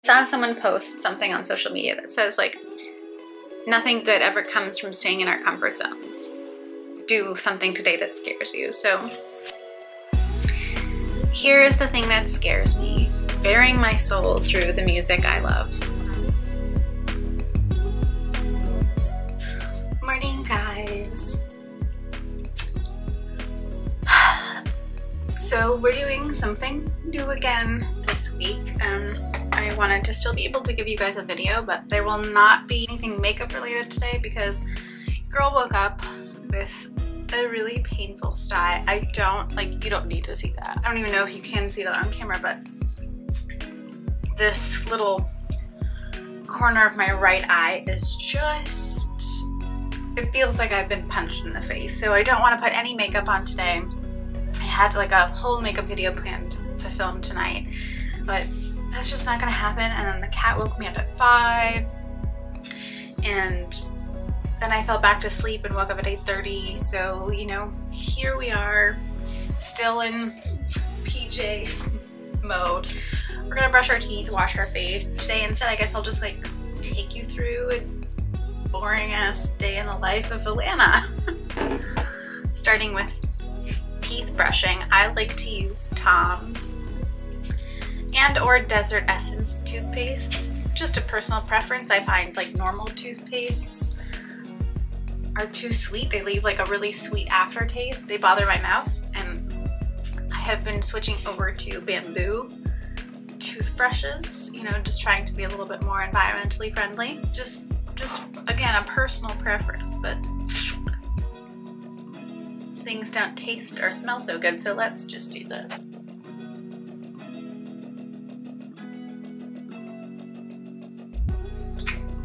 I saw someone post something on social media that says like, nothing good ever comes from staying in our comfort zones. Do something today that scares you. So here is the thing that scares me, bearing my soul through the music I love. Morning, guys. So we're doing something new again this week. I wanted to still be able to give you guys a video, but there will not be anything makeup related today because girl woke up with a really painful stye. You don't need to see that. I don't even know if you can see that on camera, but this little corner of my right eye is just, it feels like I've been punched in the face. So I don't want to put any makeup on today. I had like a whole makeup video planned to film tonight, but that's just not gonna happen. And then the cat woke me up at 5, and then I fell back to sleep and woke up at 8:30. So, you know, here we are, still in PJ mode. We're gonna brush our teeth, wash our face. Today instead, I guess I'll just like take you through a boring ass day in the life of Alanna. Starting with teeth brushing. I like to use Tom's and or Desert Essence toothpastes. Just a personal preference. I find like normal toothpastes are too sweet. They leave like a really sweet aftertaste. They bother my mouth, and I have been switching over to bamboo toothbrushes, you know, just trying to be a little bit more environmentally friendly. Just again, a personal preference, but things don't taste or smell so good, so let's just do this.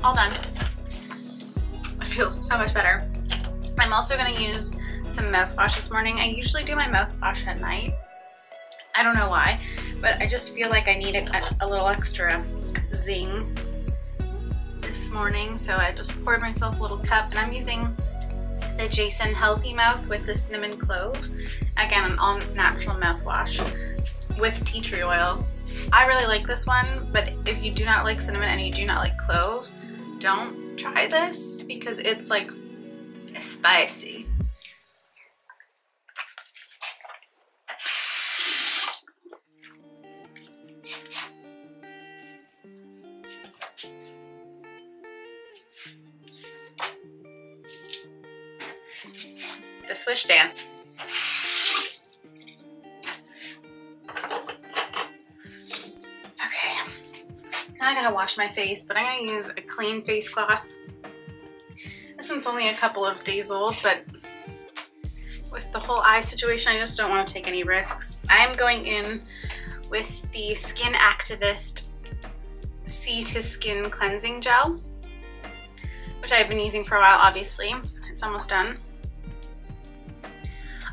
All done. It feels so much better. I'm also gonna use some mouthwash this morning. I usually do my mouthwash at night. I don't know why, but I just feel like I need a little extra zing this morning, so I just poured myself a little cup, and I'm using the Jason Healthy Mouth with the cinnamon clove. Again, an all natural mouthwash with tea tree oil. I really like this one, but if you do not like cinnamon and you do not like clove, don't try this because it's like spicy. The swish dance. Okay, now I gotta wash my face, but I'm gonna use a clean face cloth. This one's only a couple of days old, but with the whole eye situation, I just don't want to take any risks. I'm going in with the Skin Activist Sea to Skin Cleansing Gel, which I've been using for a while, obviously. It's almost done.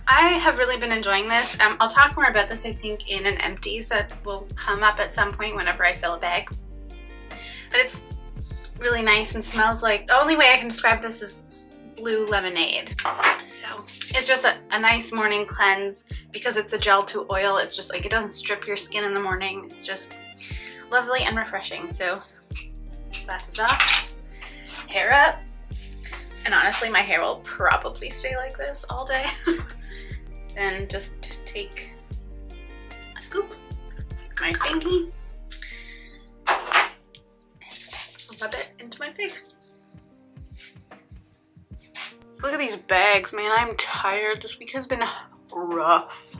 I have really been enjoying this. I'll talk more about this, I think, in an empties that will come up at some point whenever I fill a bag. But it's really nice and smells like, the only way I can describe this is blue lemonade. So it's just a nice morning cleanse because it's a gel to oil. It's just like, it doesn't strip your skin in the morning. It's just lovely and refreshing. So glasses off, hair up. And honestly, my hair will probably stay like this all day. Then just take a scoop, my pinky, and rub it into my face. Look at these bags, man. I'm tired. This week has been rough.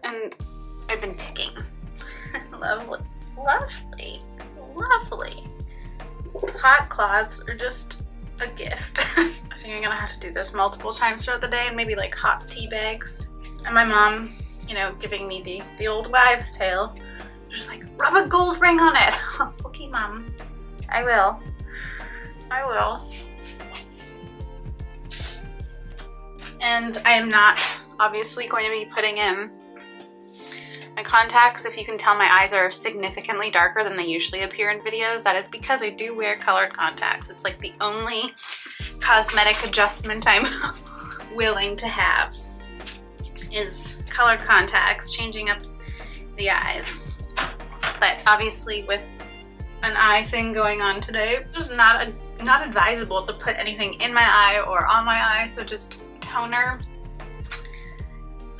And I've been picking. Lovely, lovely, lovely. Hot cloths are just a gift. I think I'm gonna have to do this multiple times throughout the day, and maybe like hot tea bags. And my mom, you know, giving me the old wives' tale, just like, rub a gold ring on it. Okay, Mom, I will. I will. And I am not obviously going to be putting in my contacts. If you can tell, my eyes are significantly darker than they usually appear in videos. That is because I do wear colored contacts. It's like the only cosmetic adjustment I'm willing to have is colored contacts, changing up the eyes. But obviously with an eye thing going on today, it's just not advisable to put anything in my eye or on my eye, so just toner.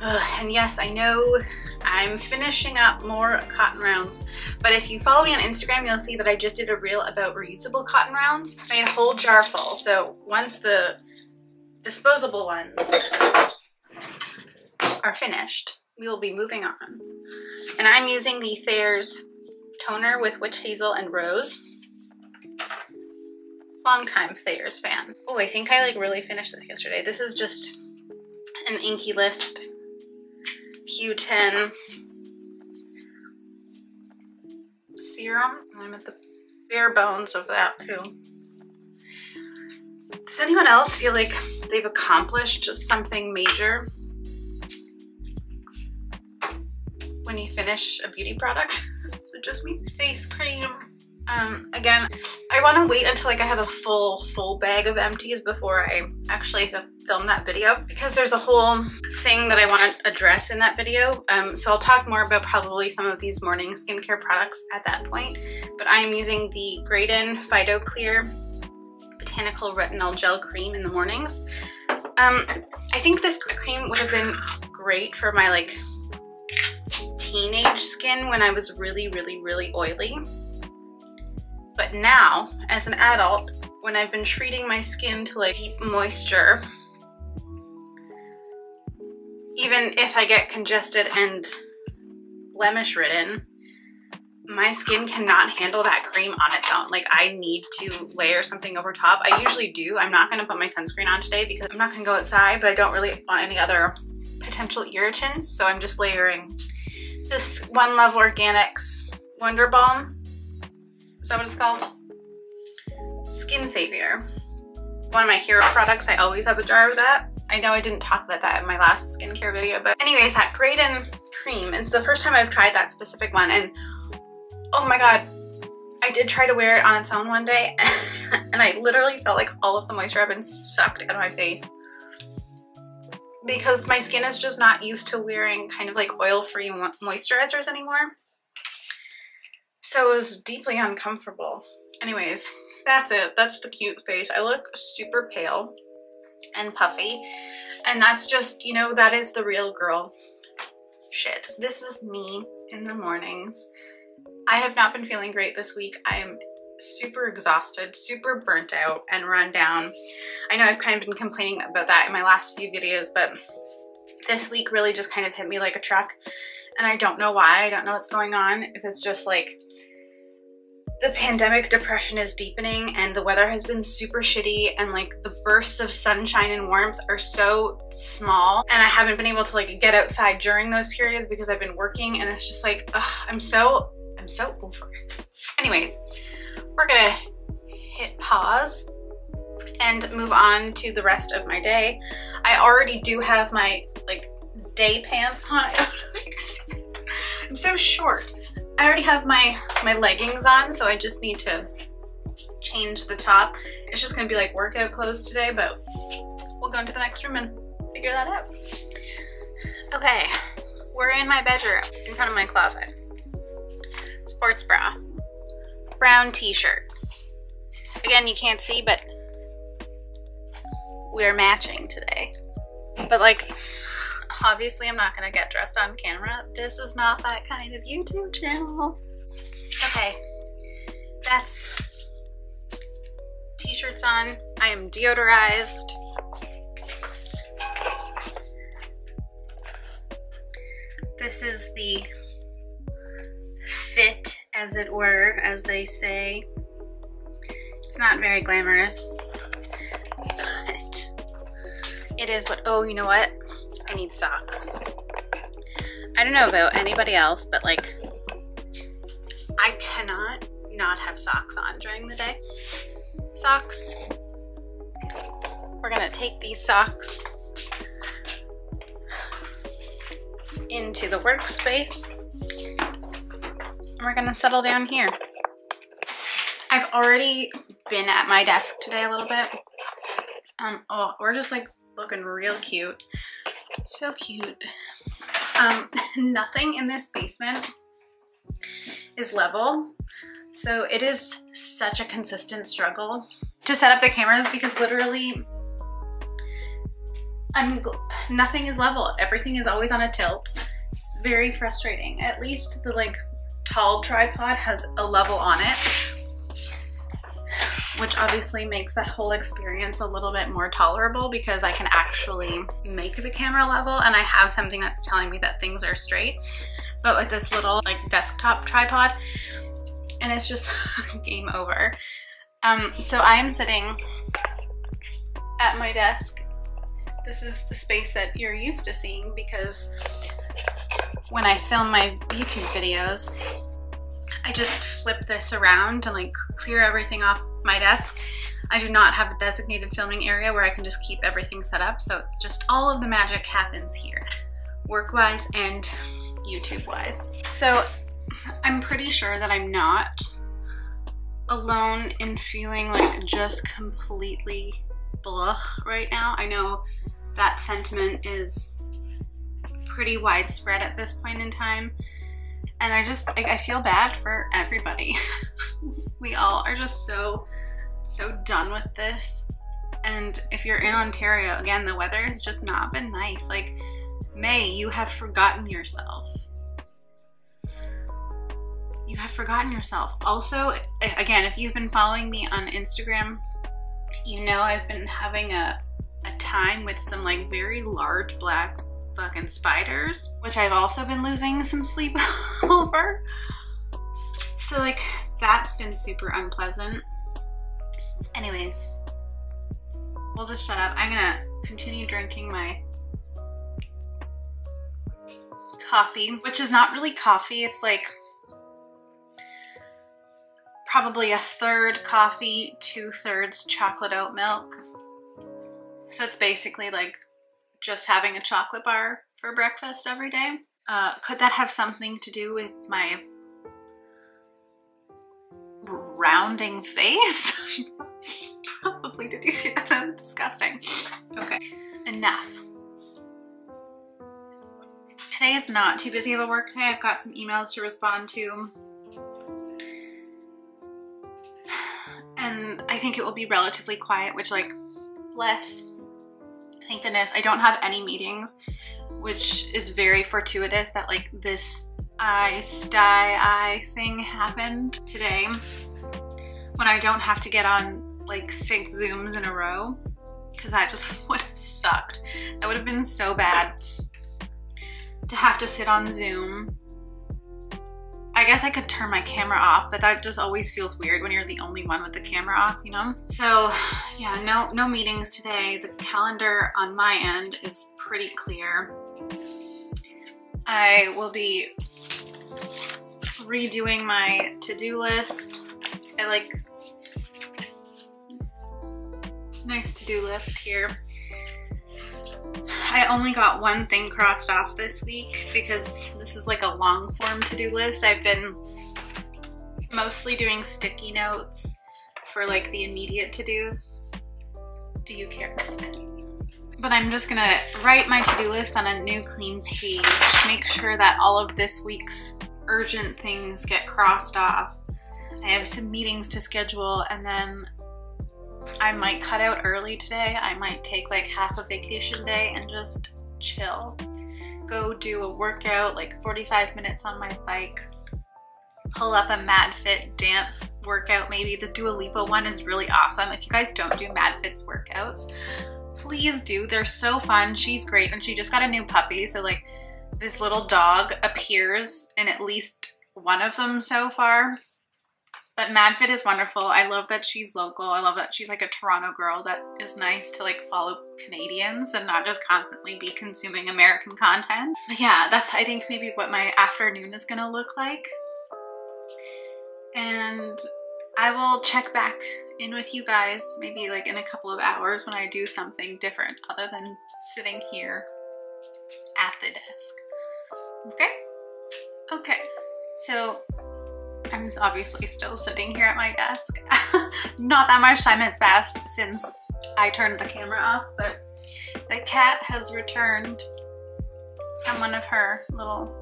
And yes, I know I'm finishing up more cotton rounds, but if you follow me on Instagram, you'll see that I just did a reel about reusable cotton rounds. I made a whole jar full, so once the disposable ones are finished, we will be moving on. And I'm using the Thayer's toner with witch hazel and rose. Longtime Thayer's fan. Oh, I think I like really finished this yesterday. This is just an Inky List Q10 serum. I'm at the bare bones of that too. Does anyone else feel like they've accomplished something major when you finish a beauty product? Is it just me? Face cream. Again, I want to wait until like I have a full bag of empties before I actually film that video, because there's a whole thing that I want to address in that video. So I'll talk more about probably some of these morning skincare products at that point. But I am using the Graydon Phyto Clear Botanical Retinol Gel Cream in the mornings. I think this cream would have been great for my like teenage skin when I was really oily. But now, as an adult, when I've been treating my skin to like deep moisture, even if I get congested and blemish ridden, my skin cannot handle that cream on its own. Like, I need to layer something over top. I usually do. I'm not gonna put my sunscreen on today because I'm not gonna go outside, but I don't really want any other potential irritants. So I'm just layering this One Love Organics Wonder Balm. Is that what it's called? Skin Savior. One of my hero products. I always have a jar of that. I know I didn't talk about that in my last skincare video, but anyways, that Graydon cream, it's the first time I've tried that specific one, and oh my god, I did try to wear it on its own one day and I literally felt like all of the moisture had been sucked out of my face, because my skin is just not used to wearing kind of like oil-free moisturizers anymore. So it was deeply uncomfortable. Anyways, that's it. That's the cute face. I look super pale and puffy, and that's just, you know, that is the real girl shit. This is me in the mornings. I have not been feeling great this week. I am super exhausted, super burnt out and run down. I know I've kind of been complaining about that in my last few videos, but this week really just kind of hit me like a truck. And I don't know why. I don't know what's going on. If it's just like the pandemic depression is deepening and the weather has been super shitty and like the bursts of sunshine and warmth are so small, and I haven't been able to like get outside during those periods because I've been working, and it's just like, ugh, I'm so over it. Anyways, we're gonna hit pause and move on to the rest of my day. I already do have my like day pants on. I'm so short. I already have my leggings on, so I just need to change the top. It's just gonna be like workout clothes today, but we'll go into the next room and figure that out. Okay, we're in my bedroom in front of my closet. Sports bra, brown t-shirt. Again, you can't see, but we're matching today. But like, obviously I'm not gonna get dressed on camera. This is not that kind of YouTube channel. Okay, that's t-shirts on. I am deodorized. This is the fit, as it were, as they say. It's not very glamorous, but it is what, oh, you know what? I need socks. I don't know about anybody else, but like, I cannot not have socks on during the day. Socks. We're gonna take these socks into the workspace and we're gonna settle down here. I've already been at my desk today a little bit. Oh, we're just like looking real cute. So cute. Nothing in this basement is level. So it is such a consistent struggle to set up the cameras because literally nothing is level. Everything is always on a tilt. It's very frustrating. At least the like tall tripod has a level on it, which obviously makes that whole experience a little bit more tolerable because I can actually make the camera level and I have something that's telling me that things are straight. But with this little like desktop tripod, and it's just game over. So I am sitting at my desk. This is the space that you're used to seeing because when I film my YouTube videos, I just flip this around and like clear everything off my desk. I do not have a designated filming area where I can just keep everything set up. So just all of the magic happens here, work-wise and YouTube-wise. So I'm pretty sure that I'm not alone in feeling like just completely blah right now. I know that sentiment is pretty widespread at this point in time. And I feel bad for everybody. We all are just so done with this. And if you're in Ontario, again, the weather has just not been nice. Like, May, you have forgotten yourself. You have forgotten yourself. Also, again, if you've been following me on Instagram, you know I've been having a time with some like very large black fucking spiders, which I've also been losing some sleep over. So like that's been super unpleasant. Anyways, we'll just shut up. I'm gonna continue drinking my coffee, which is not really coffee. It's like probably a third coffee, 2/3 chocolate oat milk. So it's basically like just having a chocolate bar for breakfast every day. Could that have something to do with my rounding face? Probably. Did you see that? That was disgusting. Okay, enough. Today is not too busy of a work day. I've got some emails to respond to. And I think it will be relatively quiet, which like, bless. Thank goodness I don't have any meetings, which is very fortuitous that like this stye thing happened today when I don't have to get on like 6 Zooms in a row, because that just would have sucked. That would have been so bad to have to sit on Zoom. I guess I could turn my camera off, but that just always feels weird when you're the only one with the camera off, you know? So yeah, no meetings today. The calendar on my end is pretty clear. I will be redoing my to-do list. I like nice to-do list here. I only got one thing crossed off this week because this is like a long form to-do list. I've been mostly doing sticky notes for like the immediate to-dos. Do you care? But I'm just gonna write my to-do list on a new clean page, make sure that all of this week's urgent things get crossed off. I have some meetings to schedule, and then I might cut out early today. I might take like half a vacation day and just chill. Go do a workout, like 45 minutes on my bike. Pull up a MadFit dance workout maybe. The Dua Lipa one is really awesome. If you guys don't do MadFit's workouts, please do. They're so fun. She's great, and she just got a new puppy. So like this little dog appears in at least one of them so far. But MadFit is wonderful. I love that she's local. I love that she's like a Toronto girl that is nice to like follow Canadians and not just constantly be consuming American content. But yeah, that's I think maybe what my afternoon is gonna look like. And I will check back in with you guys maybe like in a couple of hours when I do something different other than sitting here at the desk. Okay? Okay. So I'm obviously still sitting here at my desk. Not that much time has passed since I turned the camera off, but the cat has returned from one of her little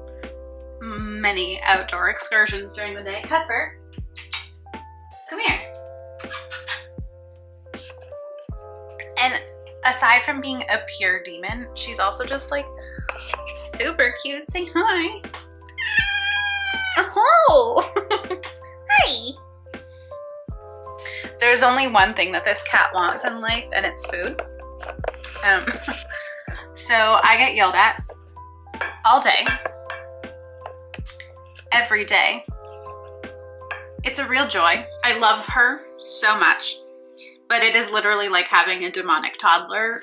many outdoor excursions during the day. Cuthbert, come here. And aside from being a pure demon, she's also just like super cute. Say hi. Oh, hi. There's only one thing that this cat wants in life, and it's food. So I get yelled at all day, every day. It's a real joy. I love her so much, but it is literally like having a demonic toddler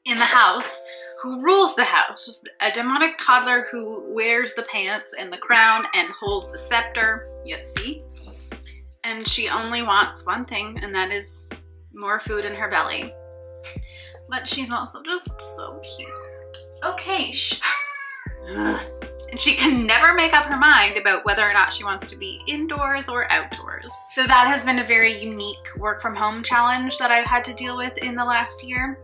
in the house who rules the house. A demonic toddler who wears the pants and the crown and holds the scepter, you see? And she only wants one thing, and that is more food in her belly. But she's also just so cute. Okay, and she can never make up her mind about whether or not she wants to be indoors or outdoors. So that has been a very unique work from home challenge that I've had to deal with in the last year.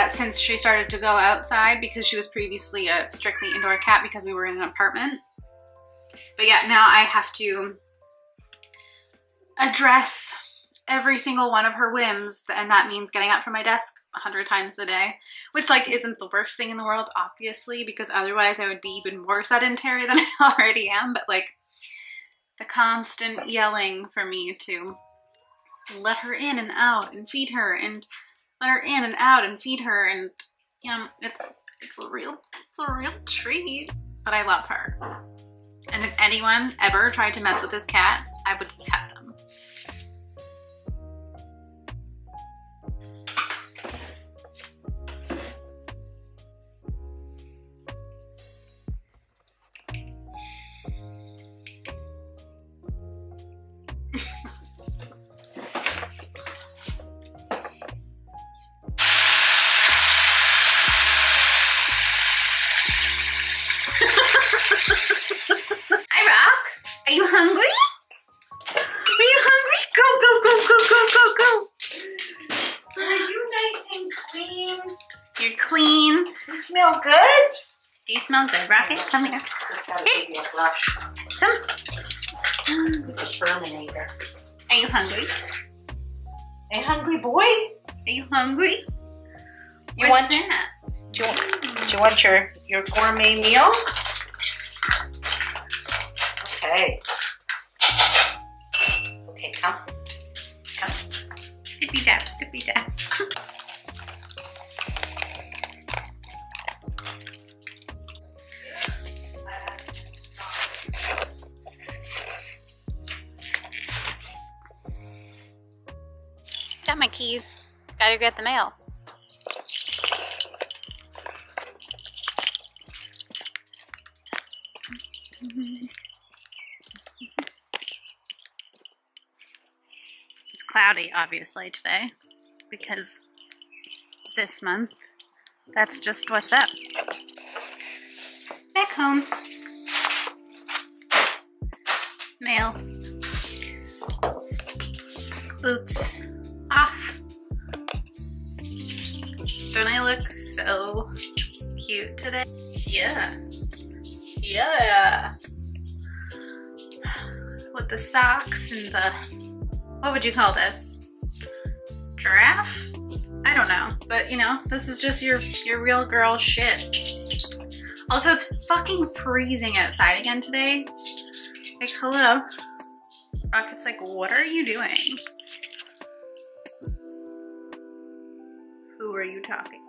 Since she started to go outside, because she was previously a strictly indoor cat because we were in an apartment. But yeah, now I have to address every single one of her whims, and that means getting up from my desk 100 times a day, which like isn't the worst thing in the world, obviously, because otherwise I would be even more sedentary than I already am. But like the constant yelling for me to let her in and out and feed her, and let her in and out and feed her, and it's a real treat. But I love her, and if anyone ever tried to mess with this cat, I would cut them. Hi, Rock. Are you hungry? Are you hungry? Go, go, go, go, go, go, go. Are you nice and clean? You're clean. You smell good? Do you smell good, Rocket? Come here. Just gotta give you a brush. Come. With the Terminator. Are you hungry? Are you hungry, boy? Are you hungry? You What's want that? do you want your gourmet meal? Okay. Okay, come. Come. Stippy dab, stippy dab. Got my keys. Gotta get the mail. It's cloudy, obviously, today, because this month, that's just what's up. Back home. Mail. Boots off. Don't I look so cute today? Yeah. Yeah. With the socks and the, what would you call this? Giraffe? I don't know, but you know, this is just your real girl shit. Also, it's fucking freezing outside again today. Like, hello. Rocket's like, what are you doing? Who are you talking to?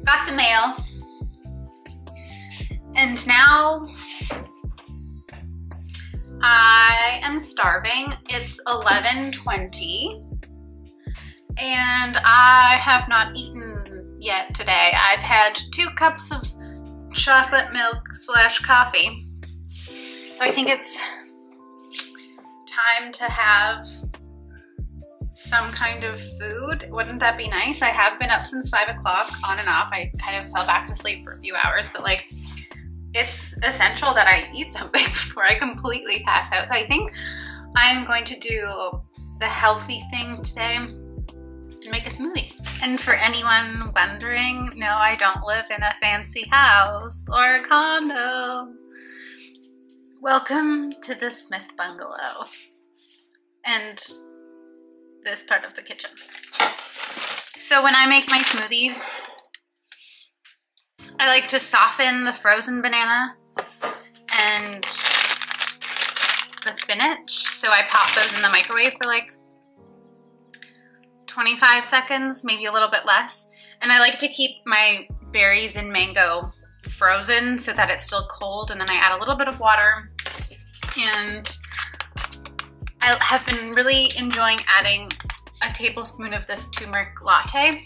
Got the mail. And now I am starving. It's 11:20 and I have not eaten yet today. I've had 2 cups of chocolate milk / coffee. So I think it's time to have some kind of food. Wouldn't that be nice? I have been up since 5 o'clock on and off. I kind of fell back to sleep for a few hours, but like it's essential that I eat something before I completely pass out. So I think I'm going to do the healthy thing today and make a smoothie. And for anyone wondering, no, I don't live in a fancy house or a condo. Welcome to the Smith Bungalow and this part of the kitchen. So when I make my smoothies, I like to soften the frozen banana and the spinach. So I pop those in the microwave for like 25 seconds, maybe a little bit less. And I like to keep my berries and mango frozen so that it's still cold, and then I add a little bit of water. And I have been really enjoying adding a tablespoon of this turmeric latte.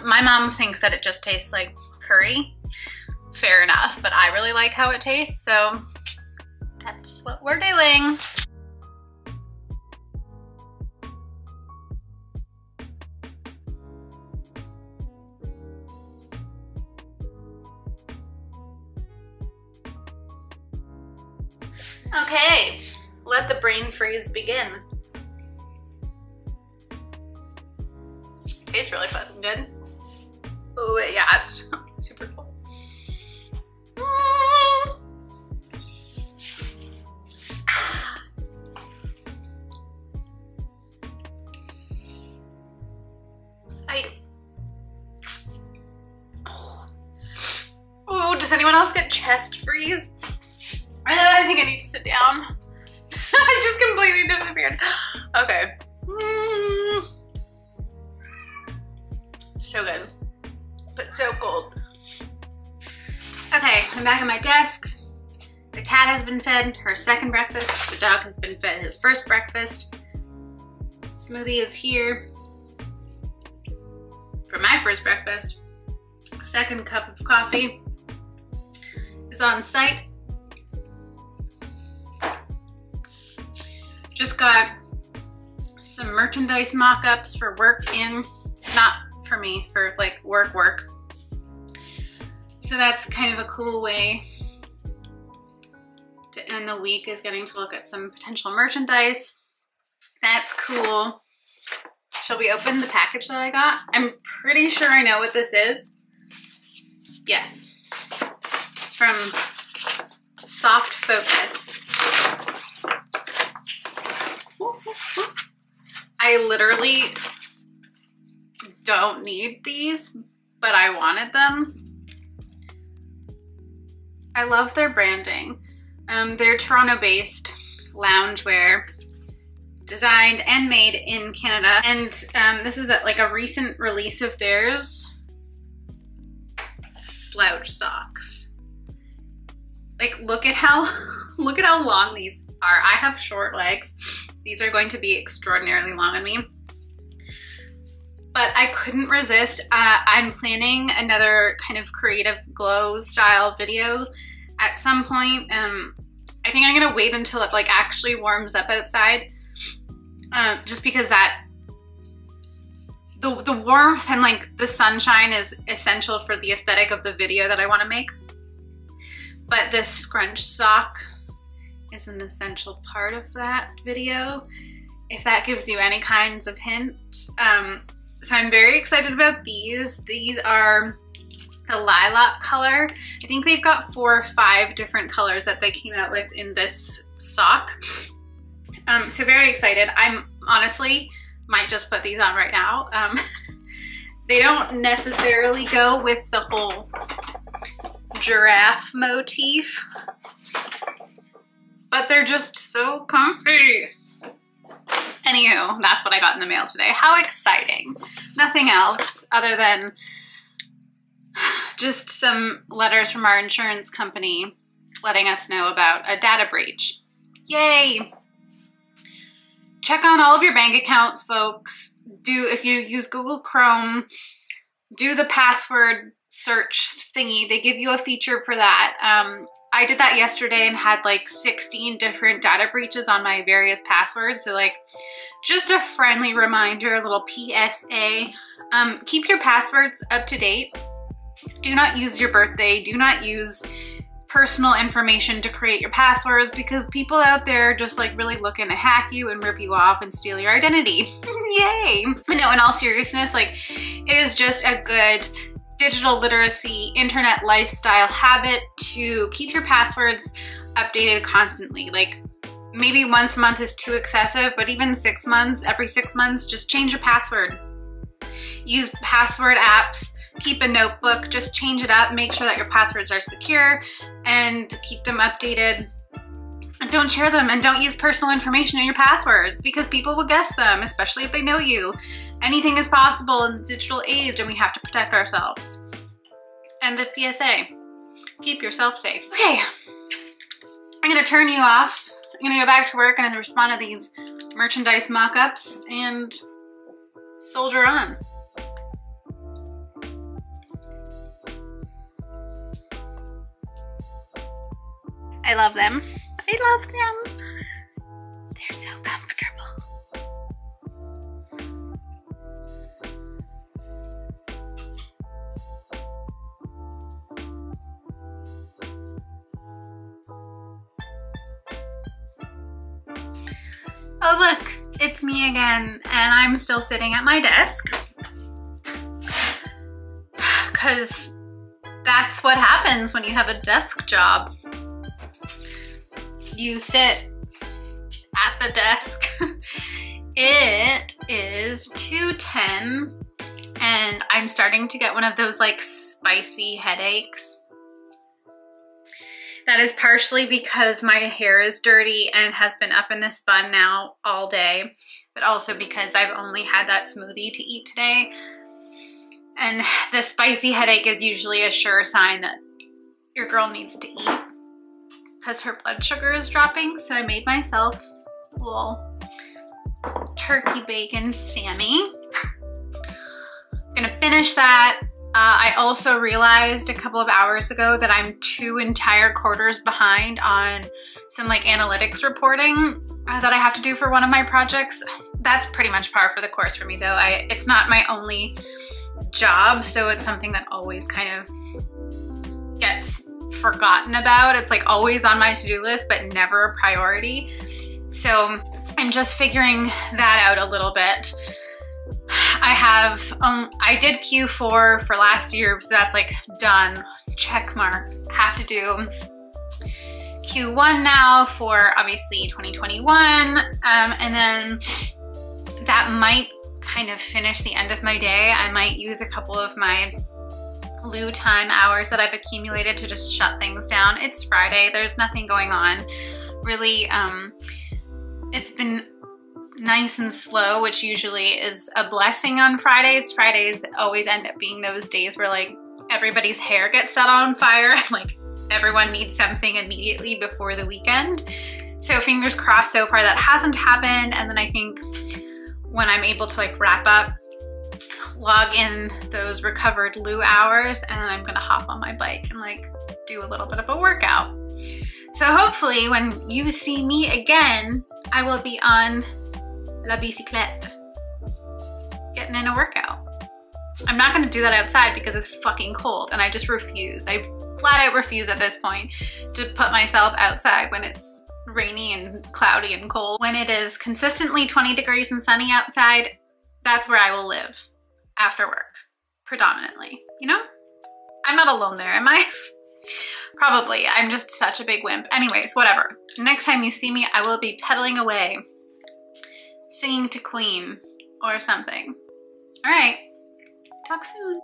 My mom thinks that it just tastes like curry. Fair enough, but I really like how it tastes, so that's what we're doing. Okay, let the brain freeze begin. Tastes really fucking good. Oh yeah, it's super cool. Oh, does anyone else get chest freeze? I think I need to sit down. I just completely disappeared. Okay. So good, but so cold. Okay, I'm back at my desk. The cat has been fed her second breakfast. The dog has been fed his first breakfast. Smoothie is here for my first breakfast. Second cup of coffee is on site. Just got some merchandise mock-ups for work in, not for me, for like work. So that's kind of a cool way to end the week, is getting to look at some potential merchandise. That's cool. Shall we open the package that I got? I'm pretty sure I know what this is. Yes. It's from Soft Focus. I literally don't need these, but I wanted them. I love their branding. They're Toronto-based loungewear, designed and made in Canada. And this is like a recent release of theirs. Slouch socks. Like, look at how long these are. I have short legs. These are going to be extraordinarily long on me. But I couldn't resist. I'm planning another kind of creative glow style video at some point. I think I'm gonna wait until it like actually warms up outside. Just because that the warmth and like the sunshine is essential for the aesthetic of the video that I want to make. But this scrunch sock is an essential part of that video, if that gives you any kinds of hint. So I'm very excited about these. These are the lilac color. I think they've got 4 or 5 different colors that they came out with in this sock. So very excited. I'm honestly might just put these on right now. They don't necessarily go with the whole giraffe motif, but they're just so comfy. Anywho, that's what I got in the mail today. How exciting. Nothing else other than just some letters from our insurance company letting us know about a data breach. Yay! Check on all of your bank accounts, folks. If you use Google Chrome, do the password search thingy. They give you a feature for that. I did that yesterday and had like 16 different data breaches on my various passwords. So like, just a friendly reminder, a little PSA. Keep your passwords up to date. Do not use your birthday. Do not use personal information to create your passwords, because people out there are just like really looking to hack you and rip you off and steal your identity. Yay! But no, in all seriousness, like, it is just a good digital literacy, internet lifestyle habit to keep your passwords updated constantly. Like, maybe once a month is too excessive, but even 6 months, every 6 months, just change your password. Use password apps, keep a notebook, just change it up, make sure that your passwords are secure and keep them updated. And don't share them, and don't use personal information in your passwords, because people will guess them, especially if they know you. Anything is possible in the digital age, and we have to protect ourselves. End of PSA. Keep yourself safe. Okay, I'm gonna turn you off. I'm gonna go back to work and respond to these merchandise mock-ups and soldier on. I love them. I love them. They're so comfortable. Oh look, it's me again, and I'm still sitting at my desk. 'Cause that's what happens when you have a desk job. You sit at the desk. It is 2:10 and I'm starting to get one of those like spicy headaches. That is partially because my hair is dirty and has been up in this bun now all day, but also because I've only had that smoothie to eat today. And the spicy headache is usually a sure sign that your girl needs to eat, because her blood sugar is dropping. So I made myself a little turkey bacon Sammy. I'm gonna finish that. I also realized a couple of hours ago that I'm 2 entire quarters behind on some like analytics reporting that I have to do for one of my projects. That's pretty much par for the course for me though. It's not my only job, so it's something that always kind of gets forgotten about. It's like always on my to-do list, but never a priority. So I'm just figuring that out a little bit. I did Q4 for last year, so that's like done, check mark. Have to do Q1 now for obviously 2021, and then that might kind of finish the end of my day. I might use a couple of my loo time hours that I've accumulated to just shut things down. It's Friday, there's nothing going on. Really, it's been nice and slow, which usually is a blessing on Fridays. Fridays always end up being those days where like everybody's hair gets set on fire and like everyone needs something immediately before the weekend. So fingers crossed so far that hasn't happened. And then I think when I'm able to like wrap up, log in those recovered loo hours, and then I'm gonna hop on my bike and like do a little bit of a workout. So hopefully when you see me again, I will be on la bicyclette, getting in a workout. I'm not gonna do that outside because it's fucking cold, and I just refuse. I flat out refuse at this point to put myself outside when it's rainy and cloudy and cold. When it is consistently 20 degrees and sunny outside, that's where I will live after work, predominantly, you know? I'm not alone there, am I? Probably, I'm just such a big wimp. Anyways, whatever. Next time you see me, I will be pedaling away, singing to Queen or something. All right, talk soon.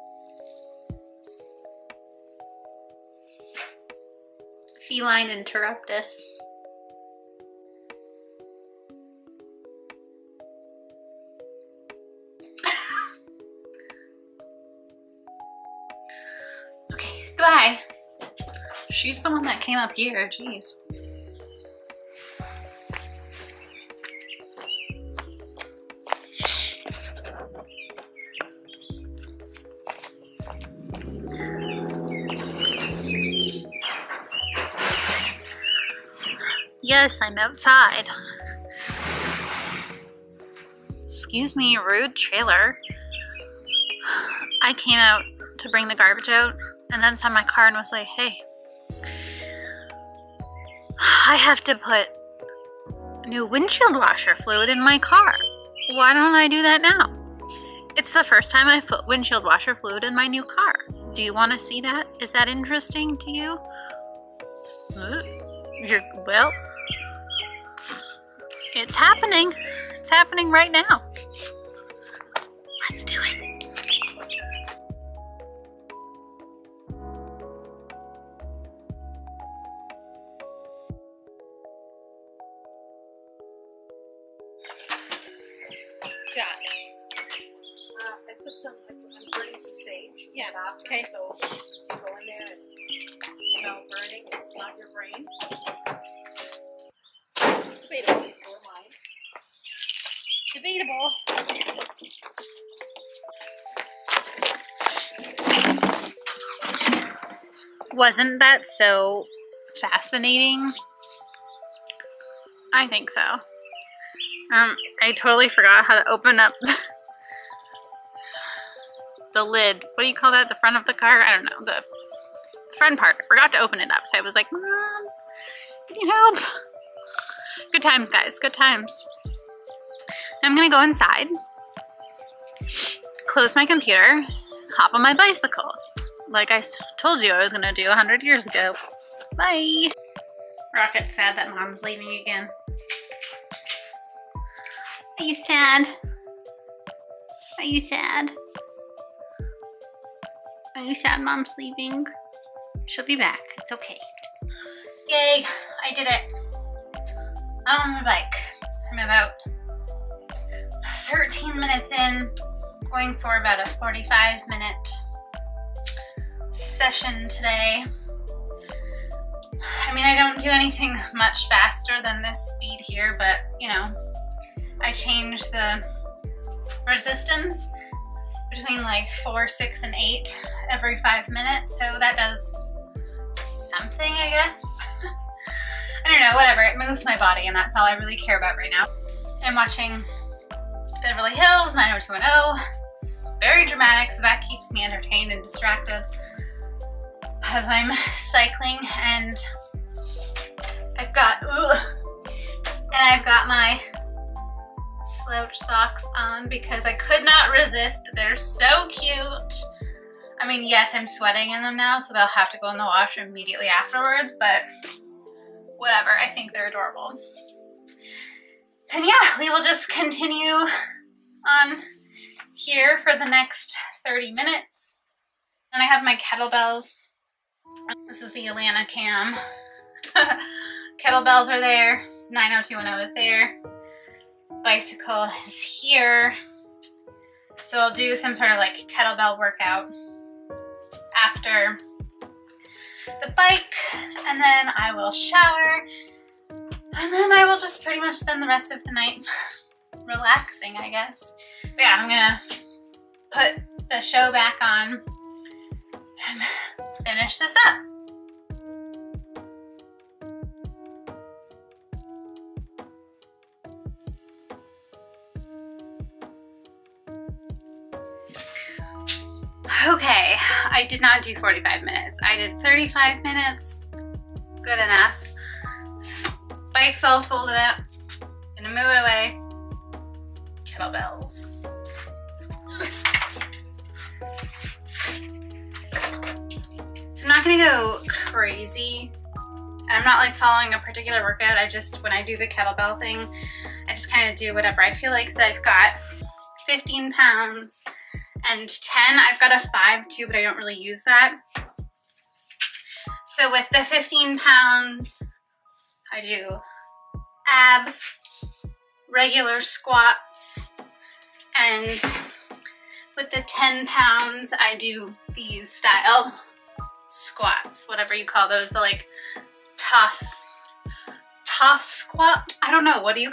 Feline interruptus. Okay, goodbye. She's the one that came up here, jeez. Yes, I'm outside. Excuse me, rude trailer. I came out to bring the garbage out and then saw my car and was like, hey, I have to put new windshield washer fluid in my car. Why don't I do that now? It's the first time I've put windshield washer fluid in my new car. Do you want to see that? Is that interesting to you? Well, it's happening. It's happening right now. Let's do it. Done. I put some, I'm burning some sage. Yeah. Okay. So you go in there and smell burning and smell your brain. Debatable or mine. Debatable. Wasn't that so fascinating? I think so. I totally forgot how to open up the lid. What do you call that? The front of the car? I don't know. The front part. I forgot to open it up. So I was like, Mom, can you help? Good times, guys. Good times. I'm gonna go inside, close my computer, hop on my bicycle. Like I told you I was gonna do 100 years ago. Bye. Rocket's sad that Mom's leaving again. Are you sad? Are you sad? Are you sad Mom's leaving? She'll be back. It's okay. Yay, I did it. I'm on my bike. I'm about 13 minutes in, going for about a 45-minute session today. I mean, I don't do anything much faster than this speed here, but you know, I change the resistance between like 4, 6, and 8 every 5 minutes, so that does something, I guess. I don't know, whatever, it moves my body and that's all I really care about right now. I'm watching Beverly Hills 90210. It's very dramatic, so that keeps me entertained and distracted as I'm cycling, and I've got my slouch socks on because I could not resist. They're so cute. I mean, yes, I'm sweating in them now, so they'll have to go in the wash immediately afterwards, but whatever, I think they're adorable. And yeah, we will just continue on here for the next 30 minutes. And I have my kettlebells. This is the Alanna cam. Kettlebells are there. 90210 is there. Bicycle is here. So I'll do some sort of like kettlebell workout after the bike, and then I will shower, and then I will just pretty much spend the rest of the night relaxing, I guess. But yeah, I'm gonna put the show back on and finish this up. Okay, I did not do 45 minutes. I did 35 minutes. Good enough. Bike's all folded up. Gonna move it away. Kettlebells. So I'm not gonna go crazy. And I'm not like following a particular workout. I just, when I do the kettlebell thing, I just kind of do whatever I feel like. So I've got 15 pounds. And 10, I've got a 5 too, but I don't really use that. So with the 15 pounds, I do abs, regular squats, and with the 10 pounds, I do these style squats, whatever you call those, the like toss squat? I don't know, what do you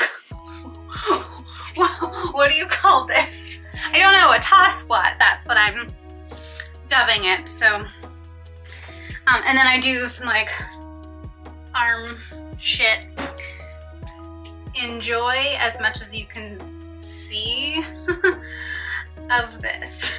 call this? I don't know, a toss squat, that's what I'm dubbing it. So, and then I do some like arm shit. Enjoy as much as you can see of this.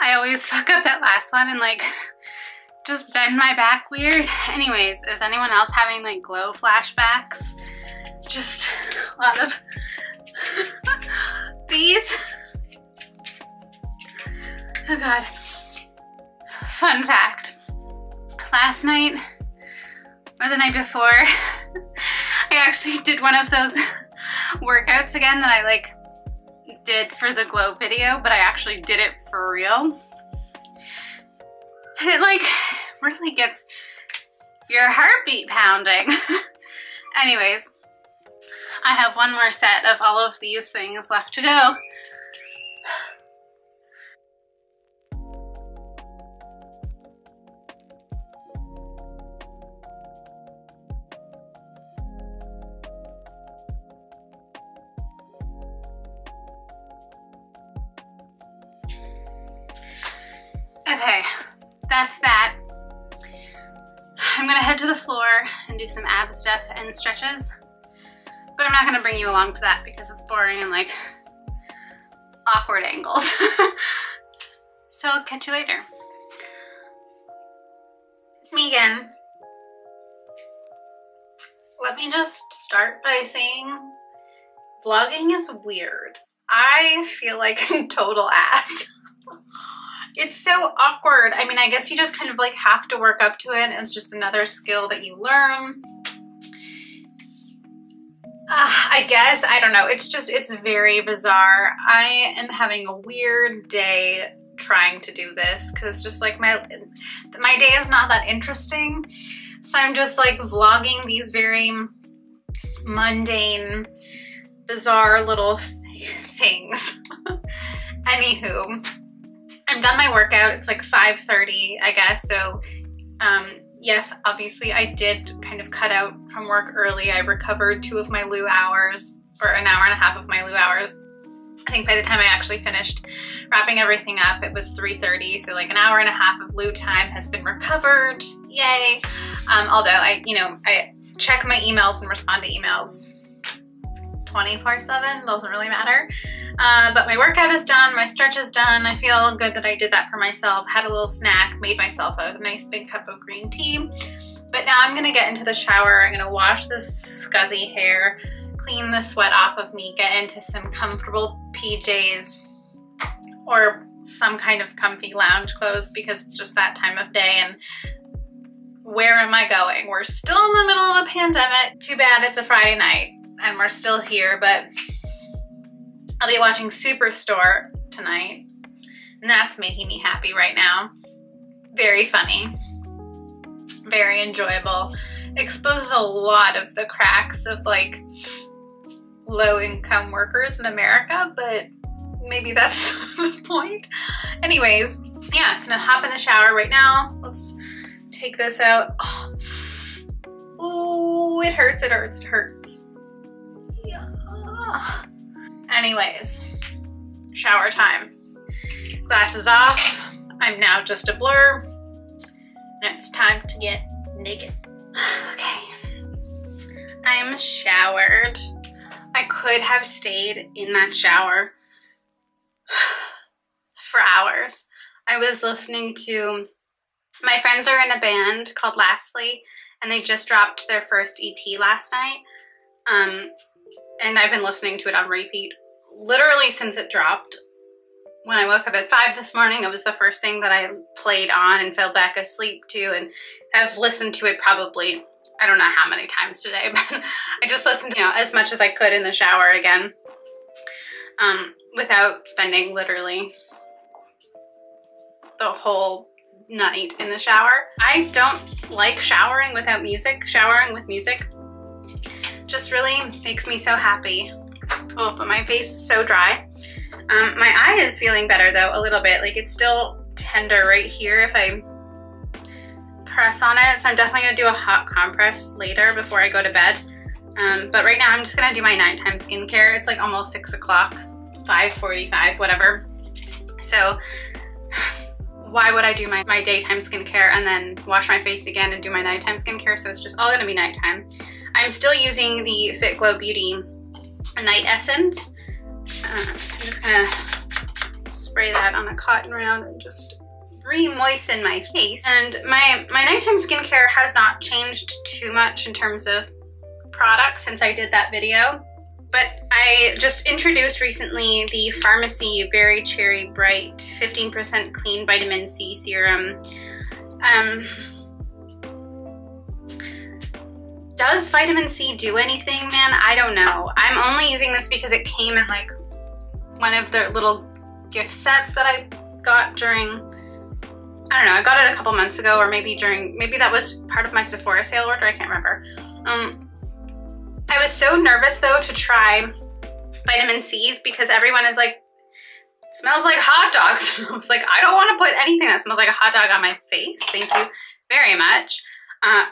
I always fuck up that last one and like just bend my back weird. Anyways, is anyone else having like glow flashbacks? Just a lot of these. Oh God. Fun fact. Last night or the night before, I actually did one of those workouts again that I like did for the glow video, but I actually did it for real. And it like really gets your heartbeat pounding. Anyways, I have one more set of all of these things left to go. Okay, that's that. I'm gonna head to the floor and do some ab stuff and stretches, but I'm not gonna bring you along for that because it's boring and like awkward angles. So I'll catch you later. It's me again. Let me just start by saying vlogging is weird. I feel like a total ass. It's so awkward. I mean, I guess you just kind of like have to work up to it. It's just another skill that you learn. I guess, I don't know. It's very bizarre. I am having a weird day trying to do this because just like my day is not that interesting. So I'm just like vlogging these very mundane, bizarre little things. Anywho. I'm done my workout. It's like 5:30, I guess. So yes, obviously I did kind of cut out from work early. I recovered 2 of my loo hours, or an hour and a half of my loo hours. I think by the time I actually finished wrapping everything up, it was 3:30. So like an hour and a half of loo time has been recovered. Yay. Although I check my emails and respond to emails 24/7, doesn't really matter. But my workout is done, my stretch is done. I feel good that I did that for myself. Had a little snack, made myself a nice big cup of green tea. But now I'm gonna get into the shower. I'm gonna wash this scuzzy hair, clean the sweat off of me, get into some comfortable PJs or some kind of comfy lounge clothes because it's just that time of day. And where am I going? We're still in the middle of a pandemic. Too bad it's a Friday night and we're still here, but I'll be watching Superstore tonight, and that's making me happy right now. Very funny, very enjoyable. Exposes a lot of the cracks of like low-income workers in America, but maybe that's the point. Anyways, yeah, gonna hop in the shower right now. Let's take this out. Oh, ooh, it hurts, it hurts, it hurts. Yeah. Anyways, shower time. Glasses off. I'm now just a blur. And it's time to get naked. Okay. I'm showered. I could have stayed in that shower for hours. I was listening to, my friends are in a band called Lastly, and they just dropped their first EP last night. And I've been listening to it on repeat literally since it dropped. When I woke up at 5 this morning, it was the first thing that I played on and fell back asleep to, and I've listened to it probably, I don't know how many times today, but I just listened to, as much as I could in the shower again, without spending literally the whole night in the shower. I don't like showering without music. Showering with music just really makes me so happy. Oh, but my face is so dry. My eye is feeling better though, a little bit. Like it's still tender right here if I press on it. So I'm definitely gonna do a hot compress later before I go to bed. But right now I'm just gonna do my nighttime skincare. It's like almost 6 o'clock, 5:45, whatever. So why would I do my daytime skincare and then wash my face again and do my nighttime skincare? So it's just all gonna be nighttime. I'm still using the Fit Glow Beauty Night Essence. So I'm just gonna spray that on a cotton round and just re-moisten my face. And my nighttime skincare has not changed too much in terms of products since I did that video. But I just introduced recently the Pharmacy Very Cherry Bright 15% Clean Vitamin C Serum. Does vitamin C do anything, man? I don't know. I'm only using this because it came in like one of the little gift sets that I got during, I don't know, I got it a couple months ago, or maybe that was part of my Sephora sale order, I can't remember. I was so nervous though to try vitamin C's because everyone is like, it smells like hot dogs. I was like, I don't want to put anything that smells like a hot dog on my face. Thank you very much.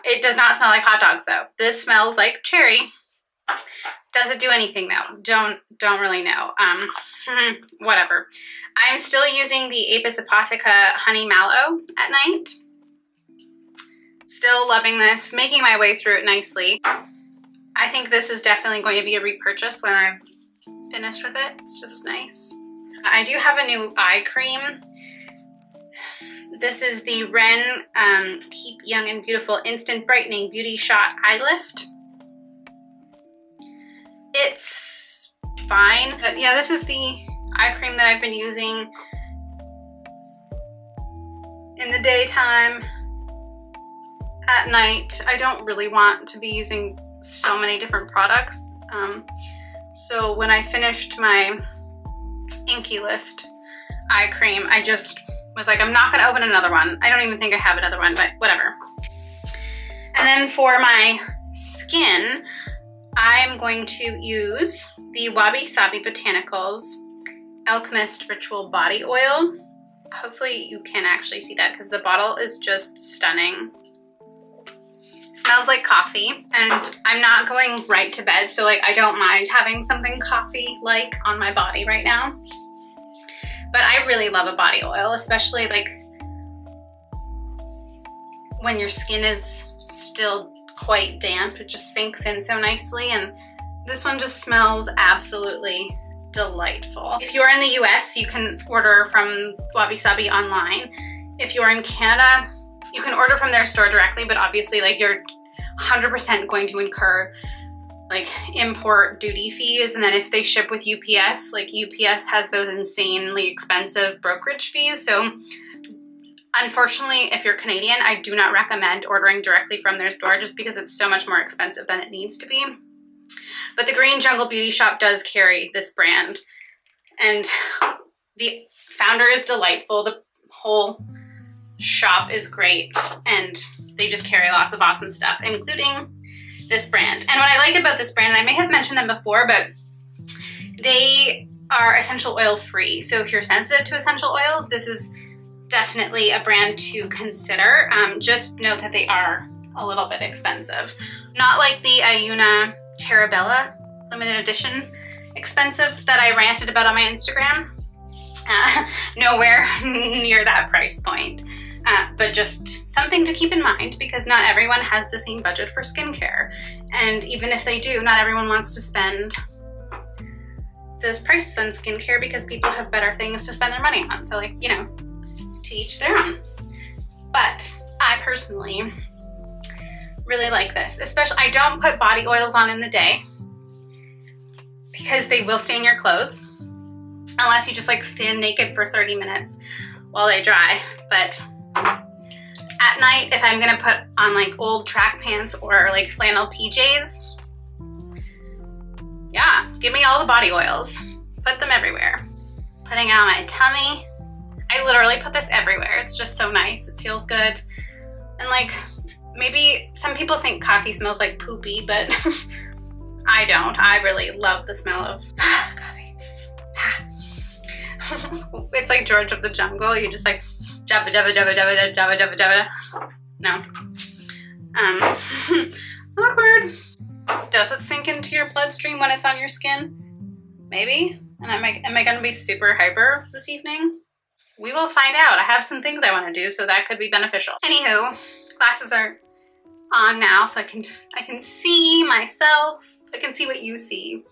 It does not smell like hot dogs though. This smells like cherry. Does it do anything though? Don't really know. Whatever. I'm still using the Apis Apotheca Honey Mallow at night. Still loving this, making my way through it nicely. I think this is definitely going to be a repurchase when I'm finished with it. It's just nice. I do have a new eye cream. This is the Ren Keep Young and Beautiful Instant Brightening Beauty Shot Eye Lift. It's fine, but yeah, this is the eye cream that I've been using in the daytime. At night, I don't really want to be using so many different products. So when I finished my Inky List eye cream, I just was like, I'm not gonna open another one. I don't even think I have another one, but whatever. And then for my skin, I'm going to use the Wabi Sabi Botanicals Alchemist Ritual Body Oil. Hopefully you can actually see that because the bottle is just stunning. Smells like coffee, and I'm not going right to bed, so like I don't mind having something coffee-like on my body right now. But I really love a body oil, especially like when your skin is still quite damp. It just sinks in so nicely, and this one just smells absolutely delightful. If you're in the US, you can order from Wabi Sabi online. If you're in Canada, you can order from their store directly, but obviously like you're 100% going to incur like import duty fees. And then if they ship with UPS, like UPS has those insanely expensive brokerage fees. So unfortunately, if you're Canadian, I do not recommend ordering directly from their store just because it's so much more expensive than it needs to be. But the Green Jungle Beauty Shop does carry this brand, and the founder is delightful. The whole shop is great, and they just carry lots of awesome stuff, including this brand. And what I like about this brand, and I may have mentioned them before, but they are essential oil free. So if you're sensitive to essential oils, this is definitely a brand to consider. Just note that they are a little bit expensive. Not like the Ayuna Terabella limited edition expensive that I ranted about on my Instagram. Nowhere near that price point. But just something to keep in mind because not everyone has the same budget for skincare. And even if they do, not everyone wants to spend those prices on skincare because people have better things to spend their money on. So like, you know, to each their own. But I personally really like this. Especially, I don't put body oils on in the day because they will stain your clothes unless you just like stand naked for 30 minutes while they dry. But at night, if I'm gonna put on like old track pants or like flannel PJs, yeah, give me all the body oils. Put them everywhere. Putting it on my tummy. I literally put this everywhere. It's just so nice. It feels good. And like, maybe some people think coffee smells like poopy, but I don't. I really love the smell of coffee. It's like George of the Jungle. You just like jabba jabba jabba jabba jabba jabba jabba. No. Awkward. Does it sink into your bloodstream when it's on your skin? Maybe. And am I gonna be super hyper this evening? We will find out. I have some things I want to do, so that could be beneficial. Anywho, classes are on now, so I can see myself. I can see what you see.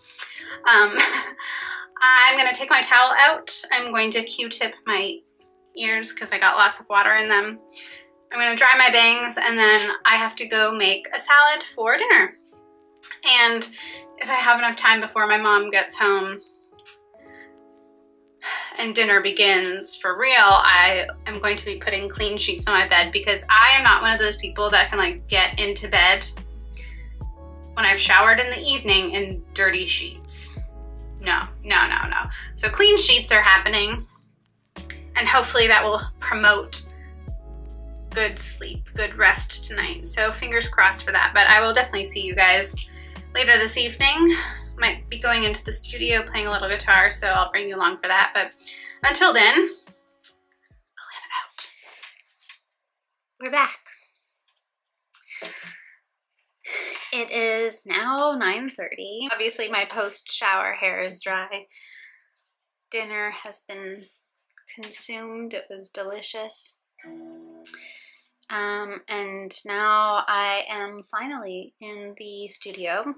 I'm gonna take my towel out. I'm going to Q-tip my ears because I got lots of water in them. I'm gonna dry my bangs, and then I have to go make a salad for dinner. And if I have enough time before my mom gets home and dinner begins for real, I am going to be putting clean sheets on my bed, because I am not one of those people that can like get into bed when I've showered in the evening in dirty sheets. No, no, no, no. So clean sheets are happening, and hopefully that will promote good sleep, good rest tonight. So fingers crossed for that, but I will definitely see you guys later this evening. Might be going into the studio playing a little guitar, so I'll bring you along for that. But until then, Alanna out. We're back. It is now 9:30. Obviously my post-shower hair is dry. Dinner has been consumed. It was delicious. And now I am finally in the studio.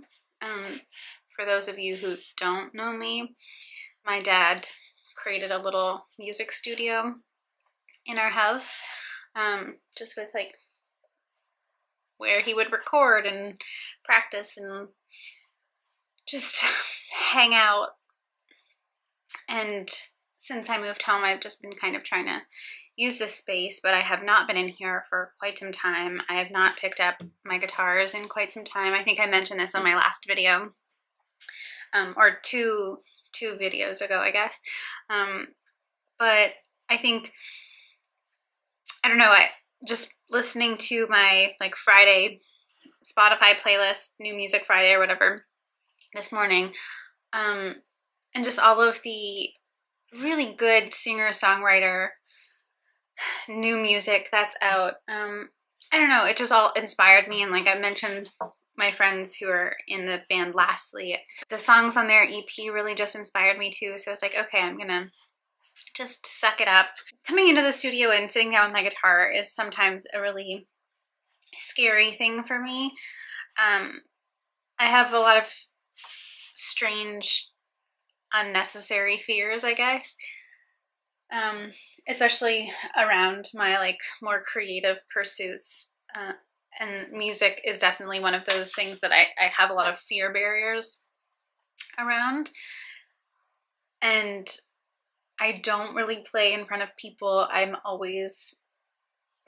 For those of you who don't know me, my dad created a little music studio in our house, just with like where he would record and practice and just hang out. And since I moved home, I've just been kind of trying to use this space, but I have not been in here for quite some time. I have not picked up my guitars in quite some time. I think I mentioned this on my last video, or two videos ago, I guess. But I think, I don't know, I just listening to my like Friday Spotify playlist, New Music Friday or whatever, this morning, and just all of the really good singer-songwriter new music that's out. I don't know, it just all inspired me, and like I mentioned my friends who are in the band Lastly, the songs on their EP really just inspired me too, so I was like, okay, I'm gonna just suck it up. Coming into the studio and sitting down with my guitar is sometimes a really scary thing for me. I have a lot of strange, unnecessary fears, I guess. Especially around my like more creative pursuits, and music is definitely one of those things that I have a lot of fear barriers around, and I don't really play in front of people.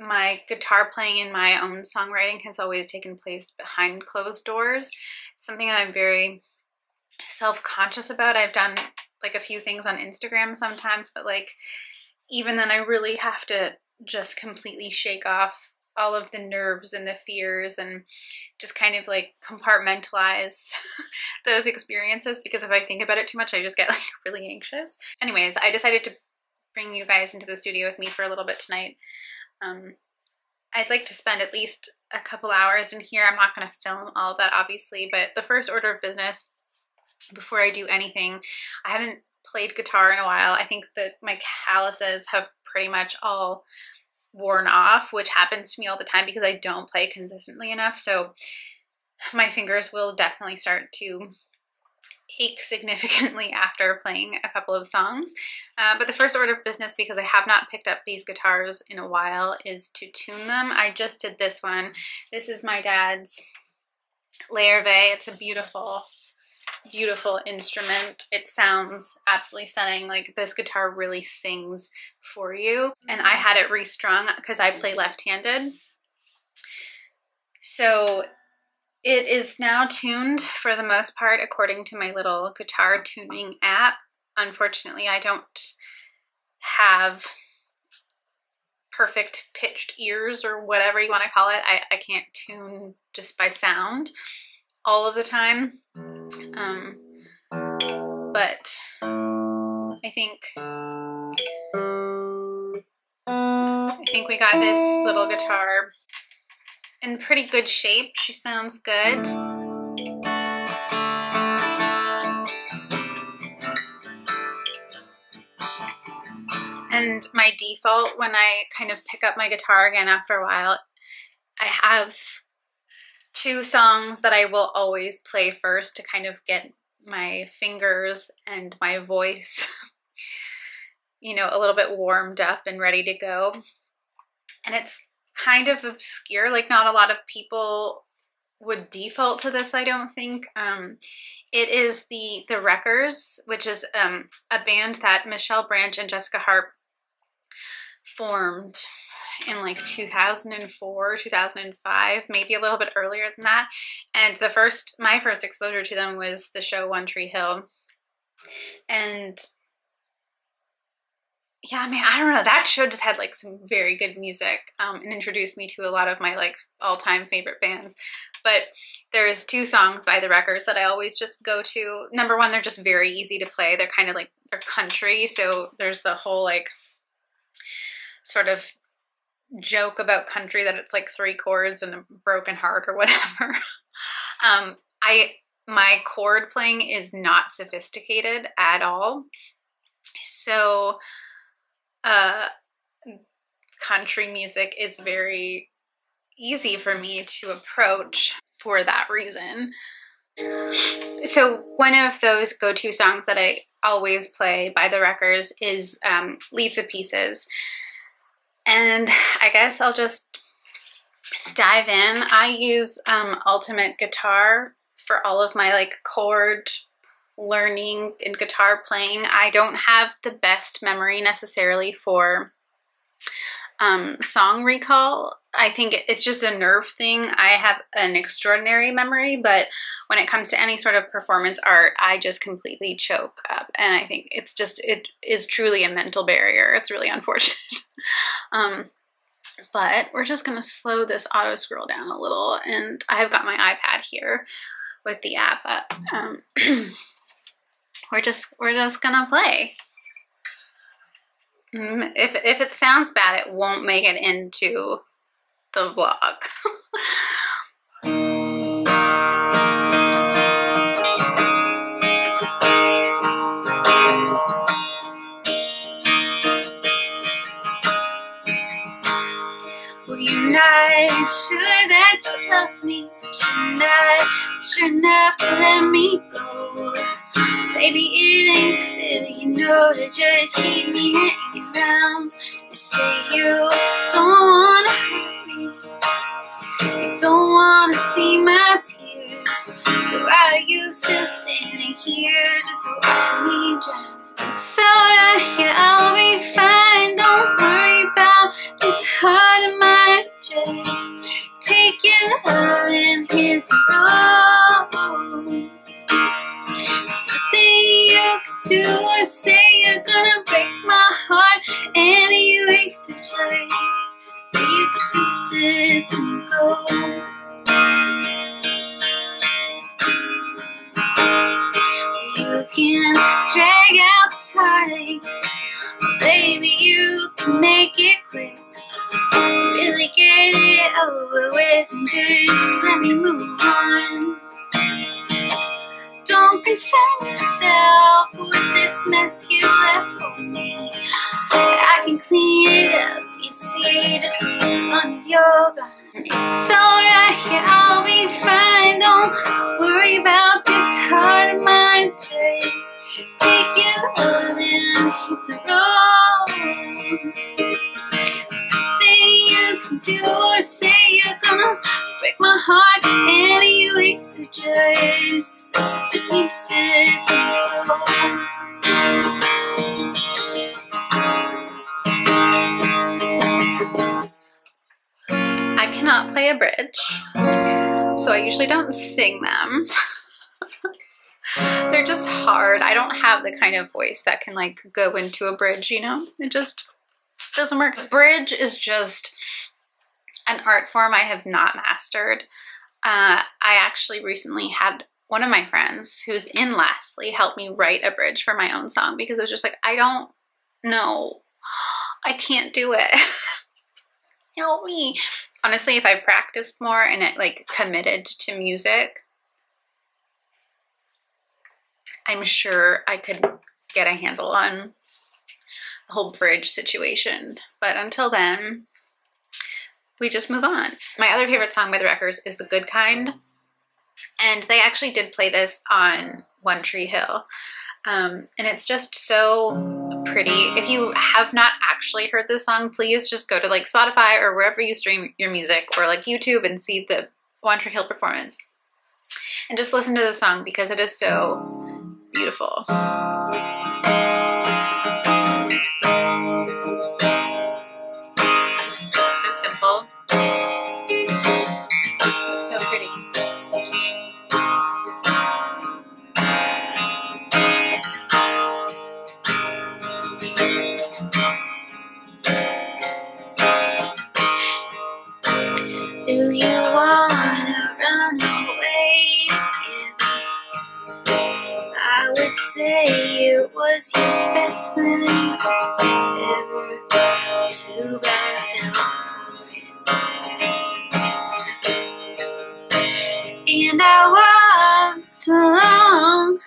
My guitar playing and my own songwriting has always taken place behind closed doors. It's something that I'm very self-conscious about. I've done like a few things on Instagram sometimes, but like even then I really have to just completely shake off all of the nerves and the fears and just kind of like compartmentalize those experiences, because if I think about it too much, I just get like really anxious. Anyways, I decided to bring you guys into the studio with me for a little bit tonight. I'd like to spend at least a couple hours in here. I'm not going to film all of that, obviously, but the first order of business before I do anything, I haven't played guitar in a while. I think that my calluses have pretty much all worn off, which happens to me all the time because I don't play consistently enough. So my fingers will definitely start to ache significantly after playing a couple of songs. But the first order of business, because I have not picked up these guitars in a while, is to tune them. I just did this one. This is my dad's Lerve. It's a beautiful, beautiful instrument. It sounds absolutely stunning. Like this guitar really sings for you. And I had it restrung because I play left-handed. So it is now tuned for the most part according to my little guitar tuning app. Unfortunately, I don't have perfect pitched ears or whatever you want to call it. I can't tune just by sound all of the time. But I think we got this little guitar in pretty good shape. She sounds good. And my default when I kind of pick up my guitar again after a while, I have two songs that I will always play first to kind of get my fingers and my voice, you know, a little bit warmed up and ready to go. And it's kind of obscure, like not a lot of people would default to this, I don't think. It is the Wreckers, which is a band that Michelle Branch and Jessica Harp formed in like 2004, 2005, maybe a little bit earlier than that. And my first exposure to them was the show One Tree Hill. And yeah, I mean, I don't know, that show just had like some very good music, and introduced me to a lot of my like all-time favorite bands. But there's two songs by the Wreckers that I always just go to. Number one, they're just very easy to play. They're kind of like, they're country, so there's the whole like sort of joke about country that it's like 3 chords and a broken heart or whatever. My chord playing is not sophisticated at all, so country music is very easy for me to approach for that reason. So one of those go-to songs that I always play by the Wreckers is Leave the Pieces. And I guess I'll just dive in. I use Ultimate Guitar for all of my like chord learning and guitar playing. I don't have the best memory necessarily for song recall. I think it's just a nerve thing. I have an extraordinary memory, but when it comes to any sort of performance art, I just completely choke up. And I think it is truly a mental barrier. It's really unfortunate. But we're just gonna slow this auto scroll down a little, and I've got my iPad here with the app up. We're just gonna play. If it sounds bad, it won't make it into the vlog. Well, you're not sure that you love me, but you're not sure enough to let me go. Baby, it ain't fair, you know, to just keep me hanging around. You say you don't wanna hurt me, you don't wanna see my tears, so are you still standing here just watching me drown? It's alright, yeah, I'll be fine, don't worry about this heart of mine. Just take your love and hit the road. There's nothing you can do or say, you're gonna break my heart anyway, so just leave the pieces when you go. You can drag out this heartache, but baby, you can make it quick. Really get it over with and just let me move on. Don't concern yourself with this mess you left for me. I can clean it up, you see, just as long as you're gone. It's alright, yeah, I'll be fine, don't worry about this heart of mine. Just take your love and hit the road. Nothing you can do or say, you're gonna break my heart anyway, so just leave the pieces when you go. I cannot play a bridge, so I usually don't sing them. They're just hard. I don't have the kind of voice that can like go into a bridge, you know? It just doesn't work. Bridge is just an art form I have not mastered. I actually recently had one of my friends who's in Lastly help me write a bridge for my own song because it was just like, I don't know. I can't do it. Help me. Honestly, if I practiced more and it like committed to music, I'm sure I could get a handle on the whole bridge situation. But until then, we just move on. My other favorite song by the Wreckers is The Good Kind. And they actually did play this on One Tree Hill. And it's just so pretty. If you have not actually heard this song, please just go to like Spotify or wherever you stream your music, or like YouTube, and see the One Tree Hill performance. And just listen to the song because it is so beautiful. It's just so simple. It's so pretty. Do you wanna run away again? I would say it was your best thing ever. Too bad I fell for it. And I walked along,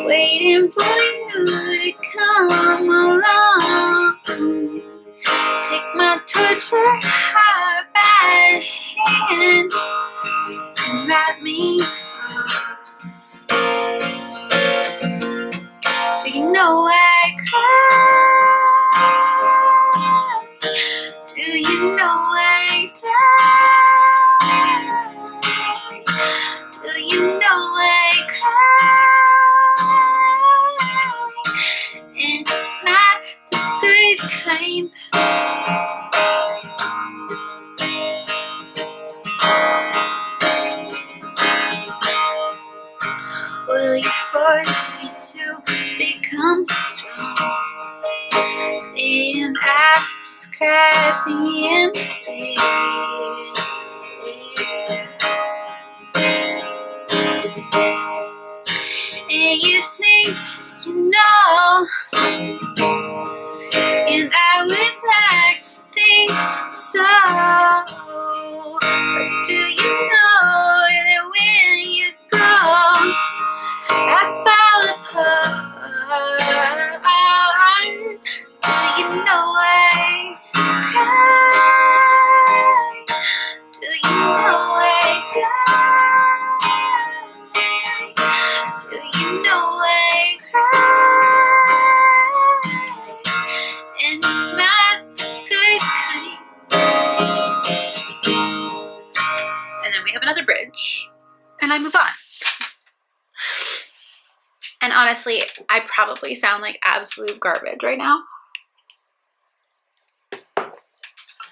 waiting for you to come along. Take my torture heart by the hand and wrap me up. Do you know I cry? Do you know I die? Do you know I cry? And it's not the good kind. Will you force me to become strong and act describe me in bed? And you think you know, and I would like to think so, but do you know that when you go, I fall apart? Do you know I cry? Do you know I die? Do you know I cry? And it's not the good kind. And then we have another bridge, and I move on. And honestly, I probably sound like absolute garbage right now,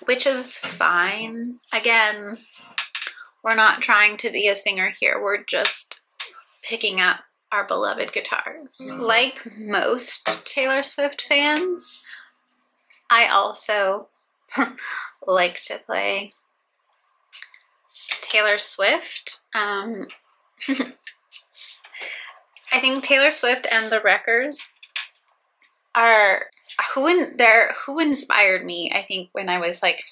which is fine. Again, we're not trying to be a singer here. We're just picking up our beloved guitars. Like most Taylor Swift fans, I also like to play Taylor Swift. I think Taylor Swift and the Wreckers are who inspired me, I think, when I was like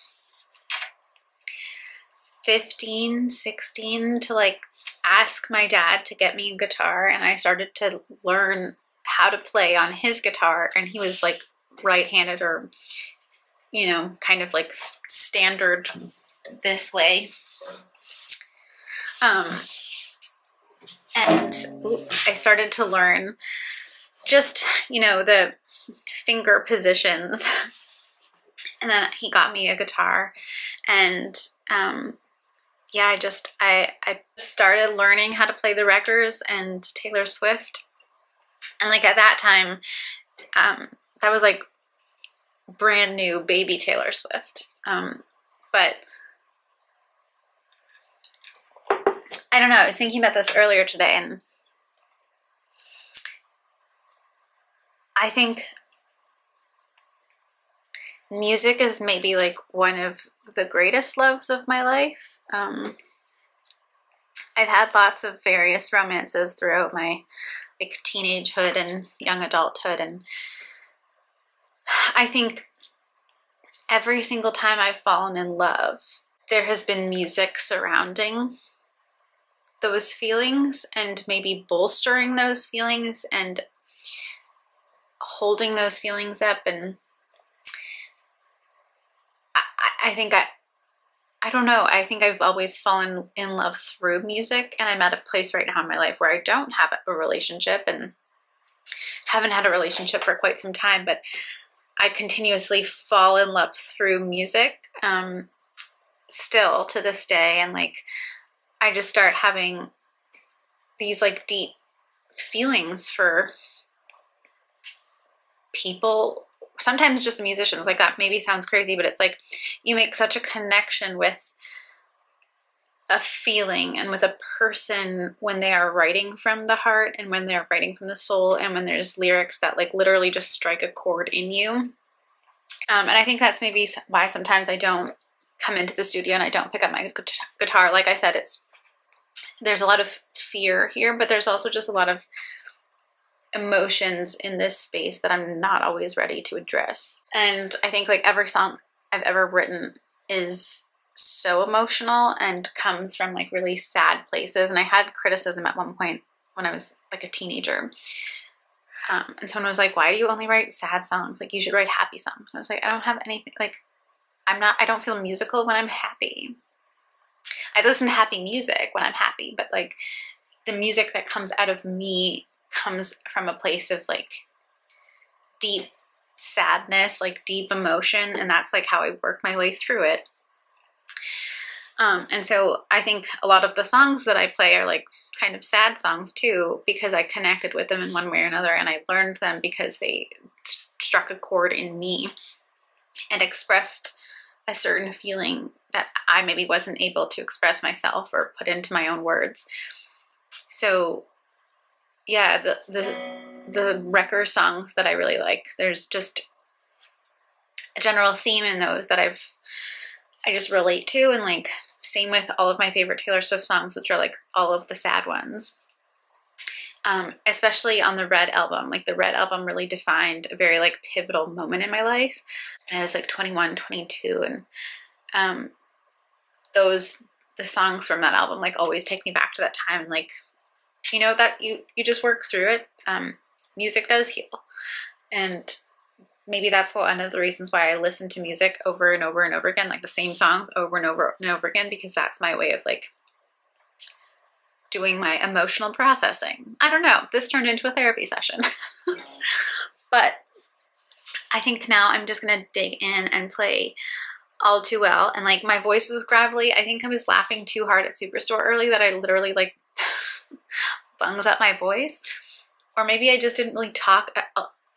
15, 16, to like ask my dad to get me a guitar, and I started to learn how to play on his guitar, and he was like right-handed, or you know, kind of like standard this way. And I started to learn just, you know, the finger positions. And then he got me a guitar, and yeah, I started learning how to play the Wreckers and Taylor Swift. And like at that time, that was like brand new baby Taylor Swift. But I don't know, I was thinking about this earlier today, and I think music is maybe like one of the greatest loves of my life. I've had lots of various romances throughout my like teenagehood and young adulthood, and I think every single time I've fallen in love, there has been music surrounding those feelings and maybe bolstering those feelings and holding those feelings up. And I think I don't know, I think I've always fallen in love through music, and I'm at a place right now in my life where I don't have a relationship and haven't had a relationship for quite some time, but I continuously fall in love through music still to this day. And like I just start having these like deep feelings for people, sometimes just the musicians. Like that maybe sounds crazy, but it's like you make such a connection with a feeling and with a person when they are writing from the heart and when they're writing from the soul, and when there's lyrics that like literally just strike a chord in you. And I think that's maybe why sometimes I don't come into the studio and I don't pick up my guitar. Like I said, there's a lot of fear here, but there's also just a lot of emotions in this space that I'm not always ready to address. And I think like every song I've ever written is so emotional and comes from like really sad places. And I had criticism at one point when I was like a teenager. And someone was like, why do you only write sad songs? Like you should write happy songs. And I was like, I don't have anything, like I don't feel musical when I'm happy. I listen to happy music when I'm happy, but like the music that comes out of me comes from a place of like deep sadness, like deep emotion. And that's like how I work my way through it. And so I think a lot of the songs that I play are like kind of sad songs too, because I connected with them in one way or another, and I learned them because they struck a chord in me and expressed a certain feeling that I maybe wasn't able to express myself or put into my own words. So yeah, the Wrecker songs that I really like, there's just a general theme in those that I just relate to, and like same with all of my favorite Taylor Swift songs, which are like all of the sad ones. Especially on the Red album. Like the Red album really defined a very like pivotal moment in my life. I was like 21, 22, and the songs from that album like always take me back to that time. Like, you know, that you just work through it. Music does heal, and maybe that's one of the reasons why I listen to music over and over and over again, like the same songs over and over and over again, because that's my way of like doing my emotional processing. I don't know, this turned into a therapy session. But I think now I'm just gonna dig in and play All Too Well. And like my voice is gravelly. I think I was laughing too hard at Superstore early that I literally like bungs up my voice. Or maybe I just didn't really talk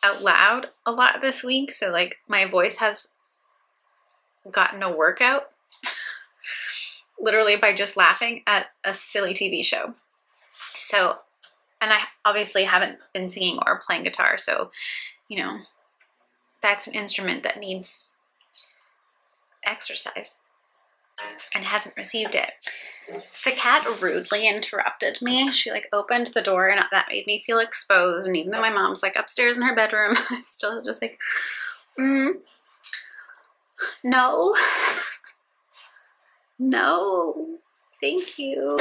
out loud a lot this week, so like my voice has gotten a workout literally by just laughing at a silly TV show. So, and I obviously haven't been singing or playing guitar, so you know, that's an instrument that needs exercise and hasn't received it. The cat rudely interrupted me. She like opened the door, and that made me feel exposed. And even though my mom's like upstairs in her bedroom, I'm still just like, no, no, thank you.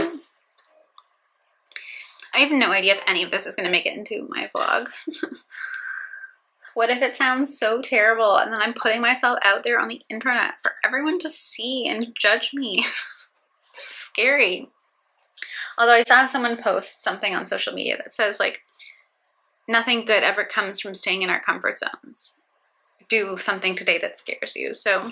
I have no idea if any of this is going to make it into my vlog. What if it sounds so terrible and then I'm putting myself out there on the internet for everyone to see and judge me? It's scary. Although I saw someone post something on social media that says like, nothing good ever comes from staying in our comfort zones. Do something today that scares you. So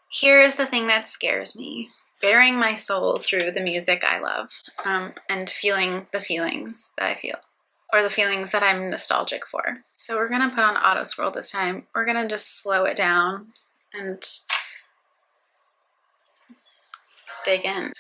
here is the thing that scares me. Bearing my soul through the music I love, and feeling the feelings that I feel, or the feelings that I'm nostalgic for. So we're gonna put on auto scroll this time. We're gonna just slow it down and dig in.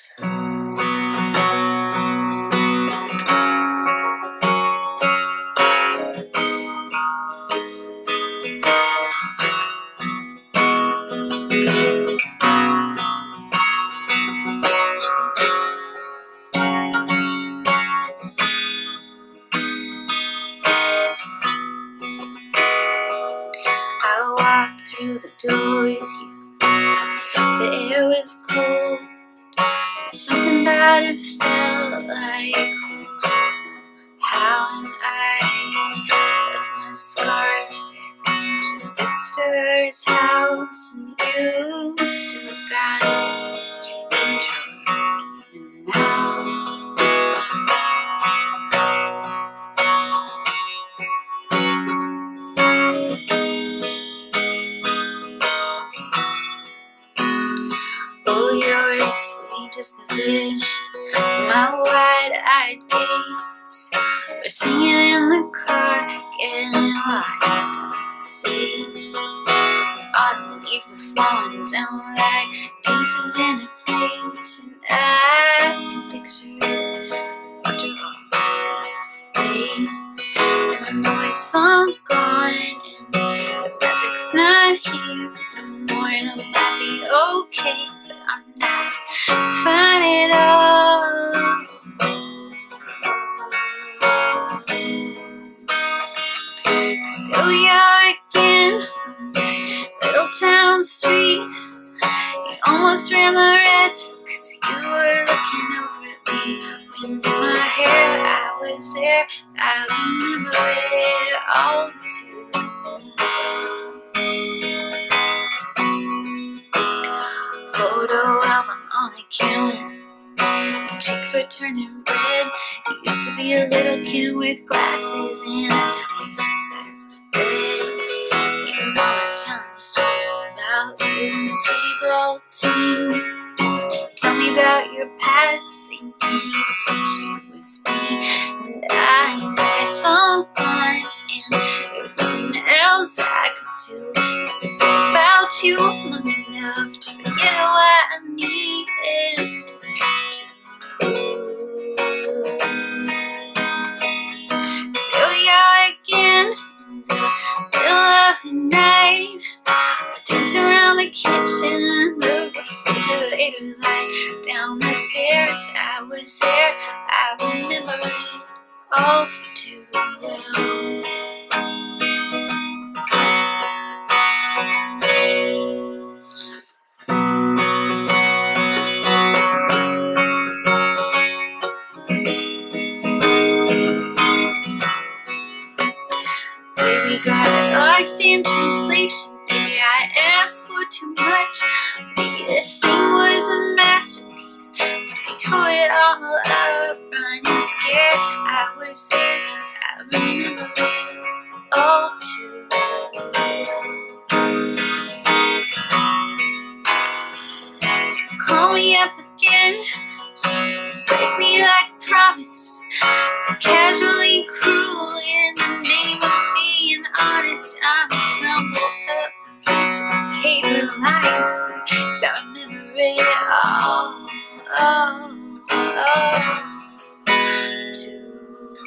The door with you, the air was cold, something about it felt like home somehow, and I left my scarf there just sister's house, and you still got control. And now oh, your sweet disposition, my wide-eyed gaze, we're singing in the car, getting lost on stage. Autumn leaves are falling down like pieces in a place, and I can picture you after all these days. And I know it's all gone, and the project's not here no more, and I might be okay, but I'm not fine at all. Still you're again, little town street. You almost ran the red, 'cause you were looking over at me. Wind in my hair, I was there, I remember it all too well. Photo album on the counter, your cheeks were turning red. You used to be a little kid with glasses and a twin-size bed. Your mom was telling stories about you and the T-ball team. Tell me about your past, thinking your future was me. And I know it's all gone, and there was nothing else I could do. Nothing about you long enough to forget what I needed to do. Still you're again in the middle of the night. I dance around the kitchen, the refrigerator light. Down the stairs, I was there, I remember it all too well. Baby got lost in translation. Maybe I asked for too much. Maybe this thing was a masterpiece. I tore it all up, running scared. I was there, I remember it all too well. Don't call me up again, just break me like a promise. So casually cruel in the name of being honest. I'm a crumbled up piece of paper life, 'cause I remember it all too well.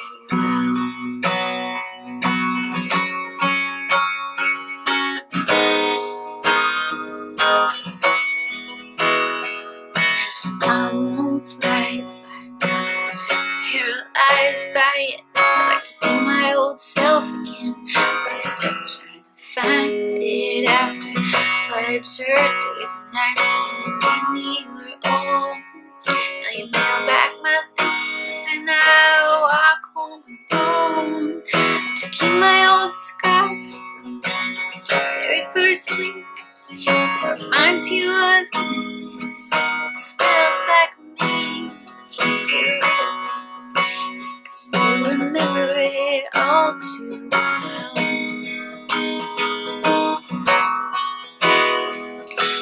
Time won't fly, 'cause I'm paralyzed by it. I like to be my old self again, but I'm still trying to find it after plaid shirt days and nights when you made me your own. Now you mail back my things and I walk home alone to keep my old scarf from the very first week. It reminds you of innocence. It smells like me. Can't get rid of me, 'cause you remember it all too well.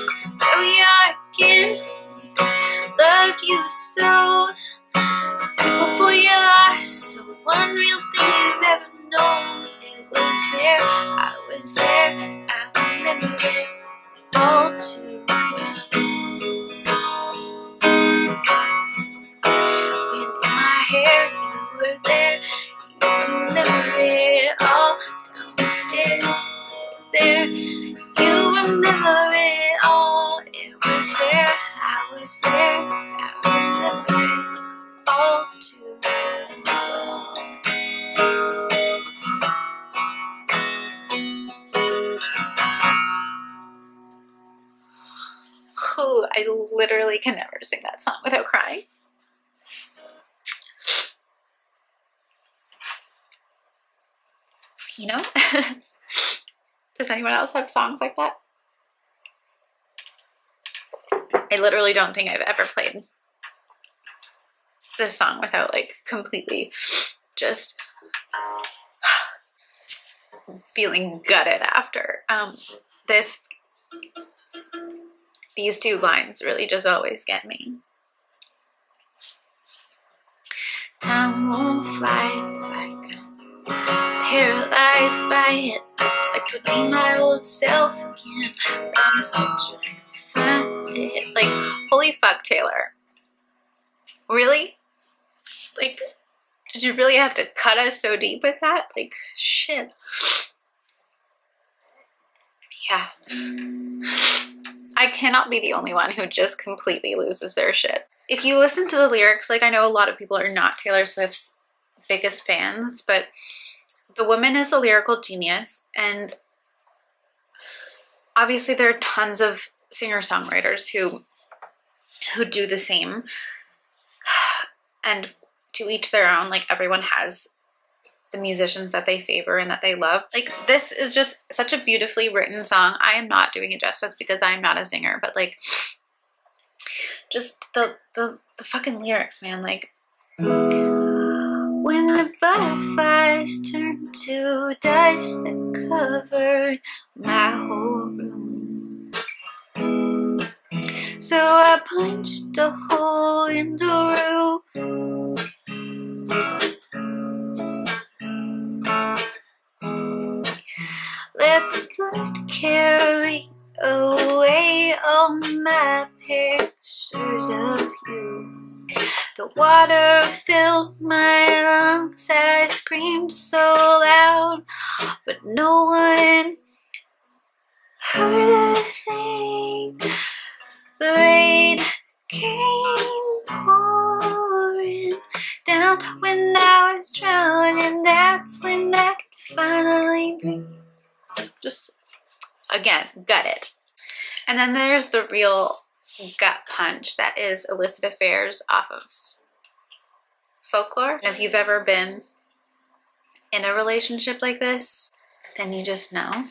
Cause there we are again. Loved you so. Before you lost, so one real thing you've ever known. It was where I was there. I remember it all too well. Wind in my hair, you were there. You remember it all. Down the stairs, there. You remember it all. It was where I was there. I remember it all too well. Ooh, I literally can never sing that song without crying. You know? Does anyone else have songs like that? I literally don't think I've ever played this song without like completely just feeling gutted after. These two lines really just always get me. Time won't fly, it's like I'm paralyzed by it. I'd like to be my old self again, but I'm still trying to find it. Like, holy fuck, Taylor. Really? Like, did you really have to cut us so deep with that? Like, shit. Yeah. I cannot be the only one who just completely loses their shit. If you listen to the lyrics, like, I know a lot of people are not Taylor Swift's biggest fans, but the woman is a lyrical genius, and obviously there are tons of singer-songwriters who do the same, and to each their own. Like, everyone has the musicians that they favor and that they love. Like, this is just such a beautifully written song. I am not doing it justice because I am not a singer, but like, just the fucking lyrics, man. Like, when the butterflies turned to dust that covered my whole room, so I punched a hole in the roof. Let the blood carry away all my pictures of you. The water filled my lungs, I screamed so loud, but no one heard a thing. The rain came pouring down when I was drowning. That's when I could finally breathe. Just, again, gut it. And then there's the real gut punch that is Illicit Affairs off of Folklore. And if you've ever been in a relationship like this, then you just know.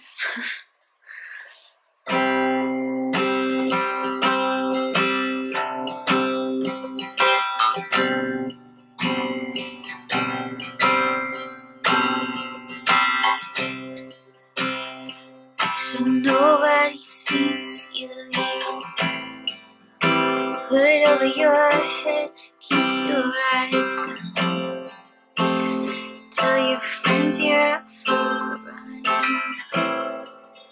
So nobody sees you leave. Hood over your head, keep your eyes down. Tell your friends you're up for a run.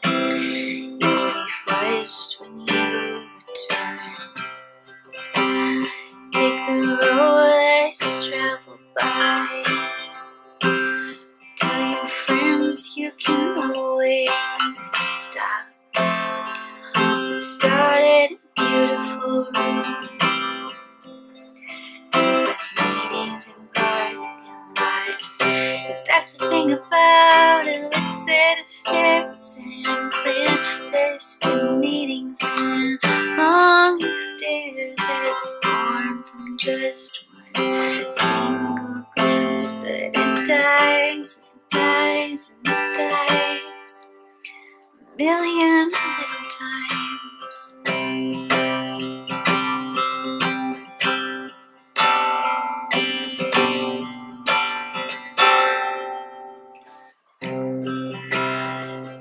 You'll be flushed when you return. Take the road less traveled by. Tell your friends you can always stop. It started in beautiful rooms, ends with meetings in parking lots. But that's the thing about illicit affairs and clandestine meetings and long stairs. It's born from just one single glance, but it dies. Dies and dies a million little times.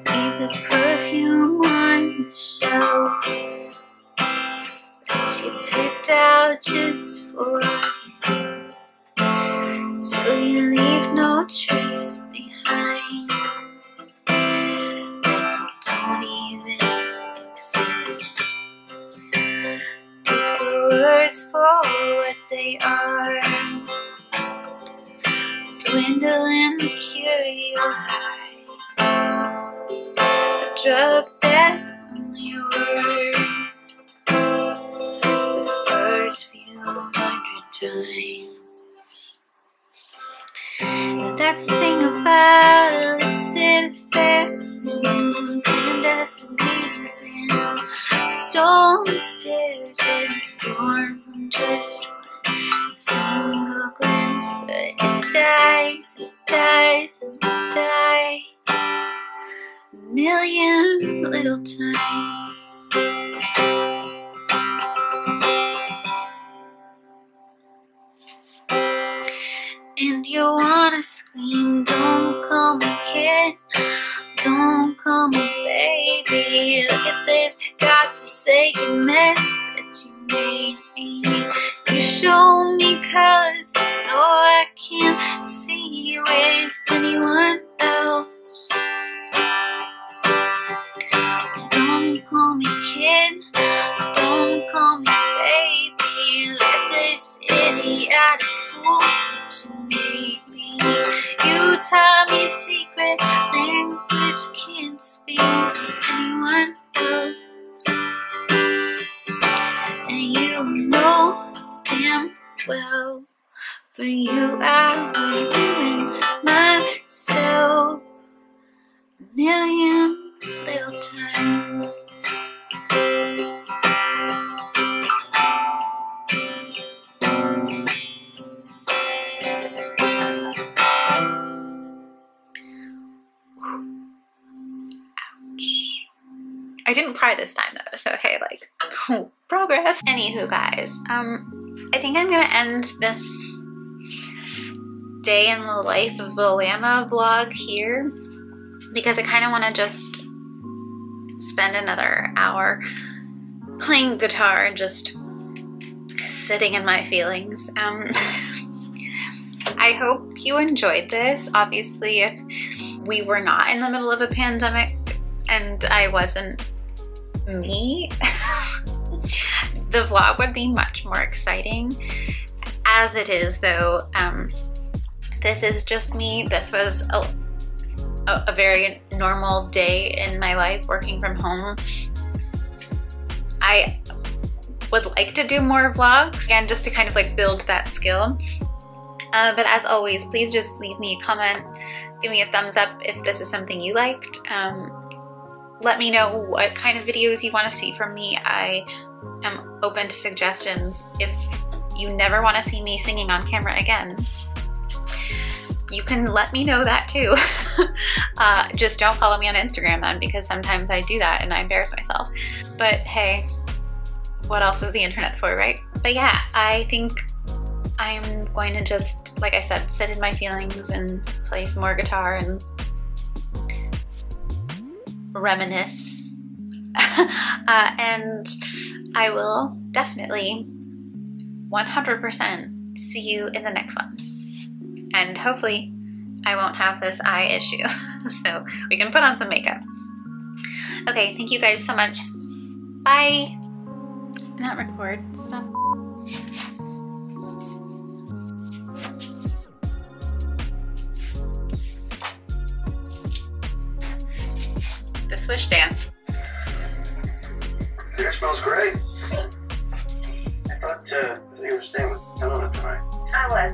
Leave the perfume on the shelf that you picked out just for me, so you leave no trace behind, like you don't even exist. Take the words for what they are, dwindle in the cure you hide, a drug that only worked the first few hundred times. That's the thing about illicit affairs and clandestine meetings and stolen stairs. It's born from just one single glance, but it dies and dies and dies a million little times. And you wanna scream, don't call me kid, don't call me baby. Look at this godforsaken mess that you made me. You show me colors, no I can't see with anyone else. Don't call me kid, don't call me baby. Look at this idiotic fool that you made me. You taught me secret language I can't speak with anyone else. And you know damn well, for you I would ruin myself a million little times. I didn't cry this time though, so hey, like, progress. Anywho, guys, I think I'm gonna end this day in the life of Alanna vlog here because I kind of want to just spend another hour playing guitar and just sitting in my feelings. I hope you enjoyed this. Obviously, if we were not in the middle of a pandemic and I wasn't me, the vlog would be much more exciting. As it is though, this is just me. This was a very normal day in my life working from home. I would like to do more vlogs and just to kind of like build that skill. But as always, please just leave me a comment, give me a thumbs up if this is something you liked. Let me know what kind of videos you want to see from me. I am open to suggestions. If you never want to see me singing on camera again, you can let me know that too. Just don't follow me on Instagram then, because sometimes I do that and I embarrass myself. But hey, what else is the internet for, right? But yeah, I think I'm going to just, like I said, sit in my feelings and play some more guitar and reminisce. And I will definitely 100% see you in the next one. And hopefully I won't have this eye issue, so we can put on some makeup. Okay, thank you guys so much. Bye. Not record, stop. The swish dance. Beer smells great. I thought you were staying with Alanna tonight. I was.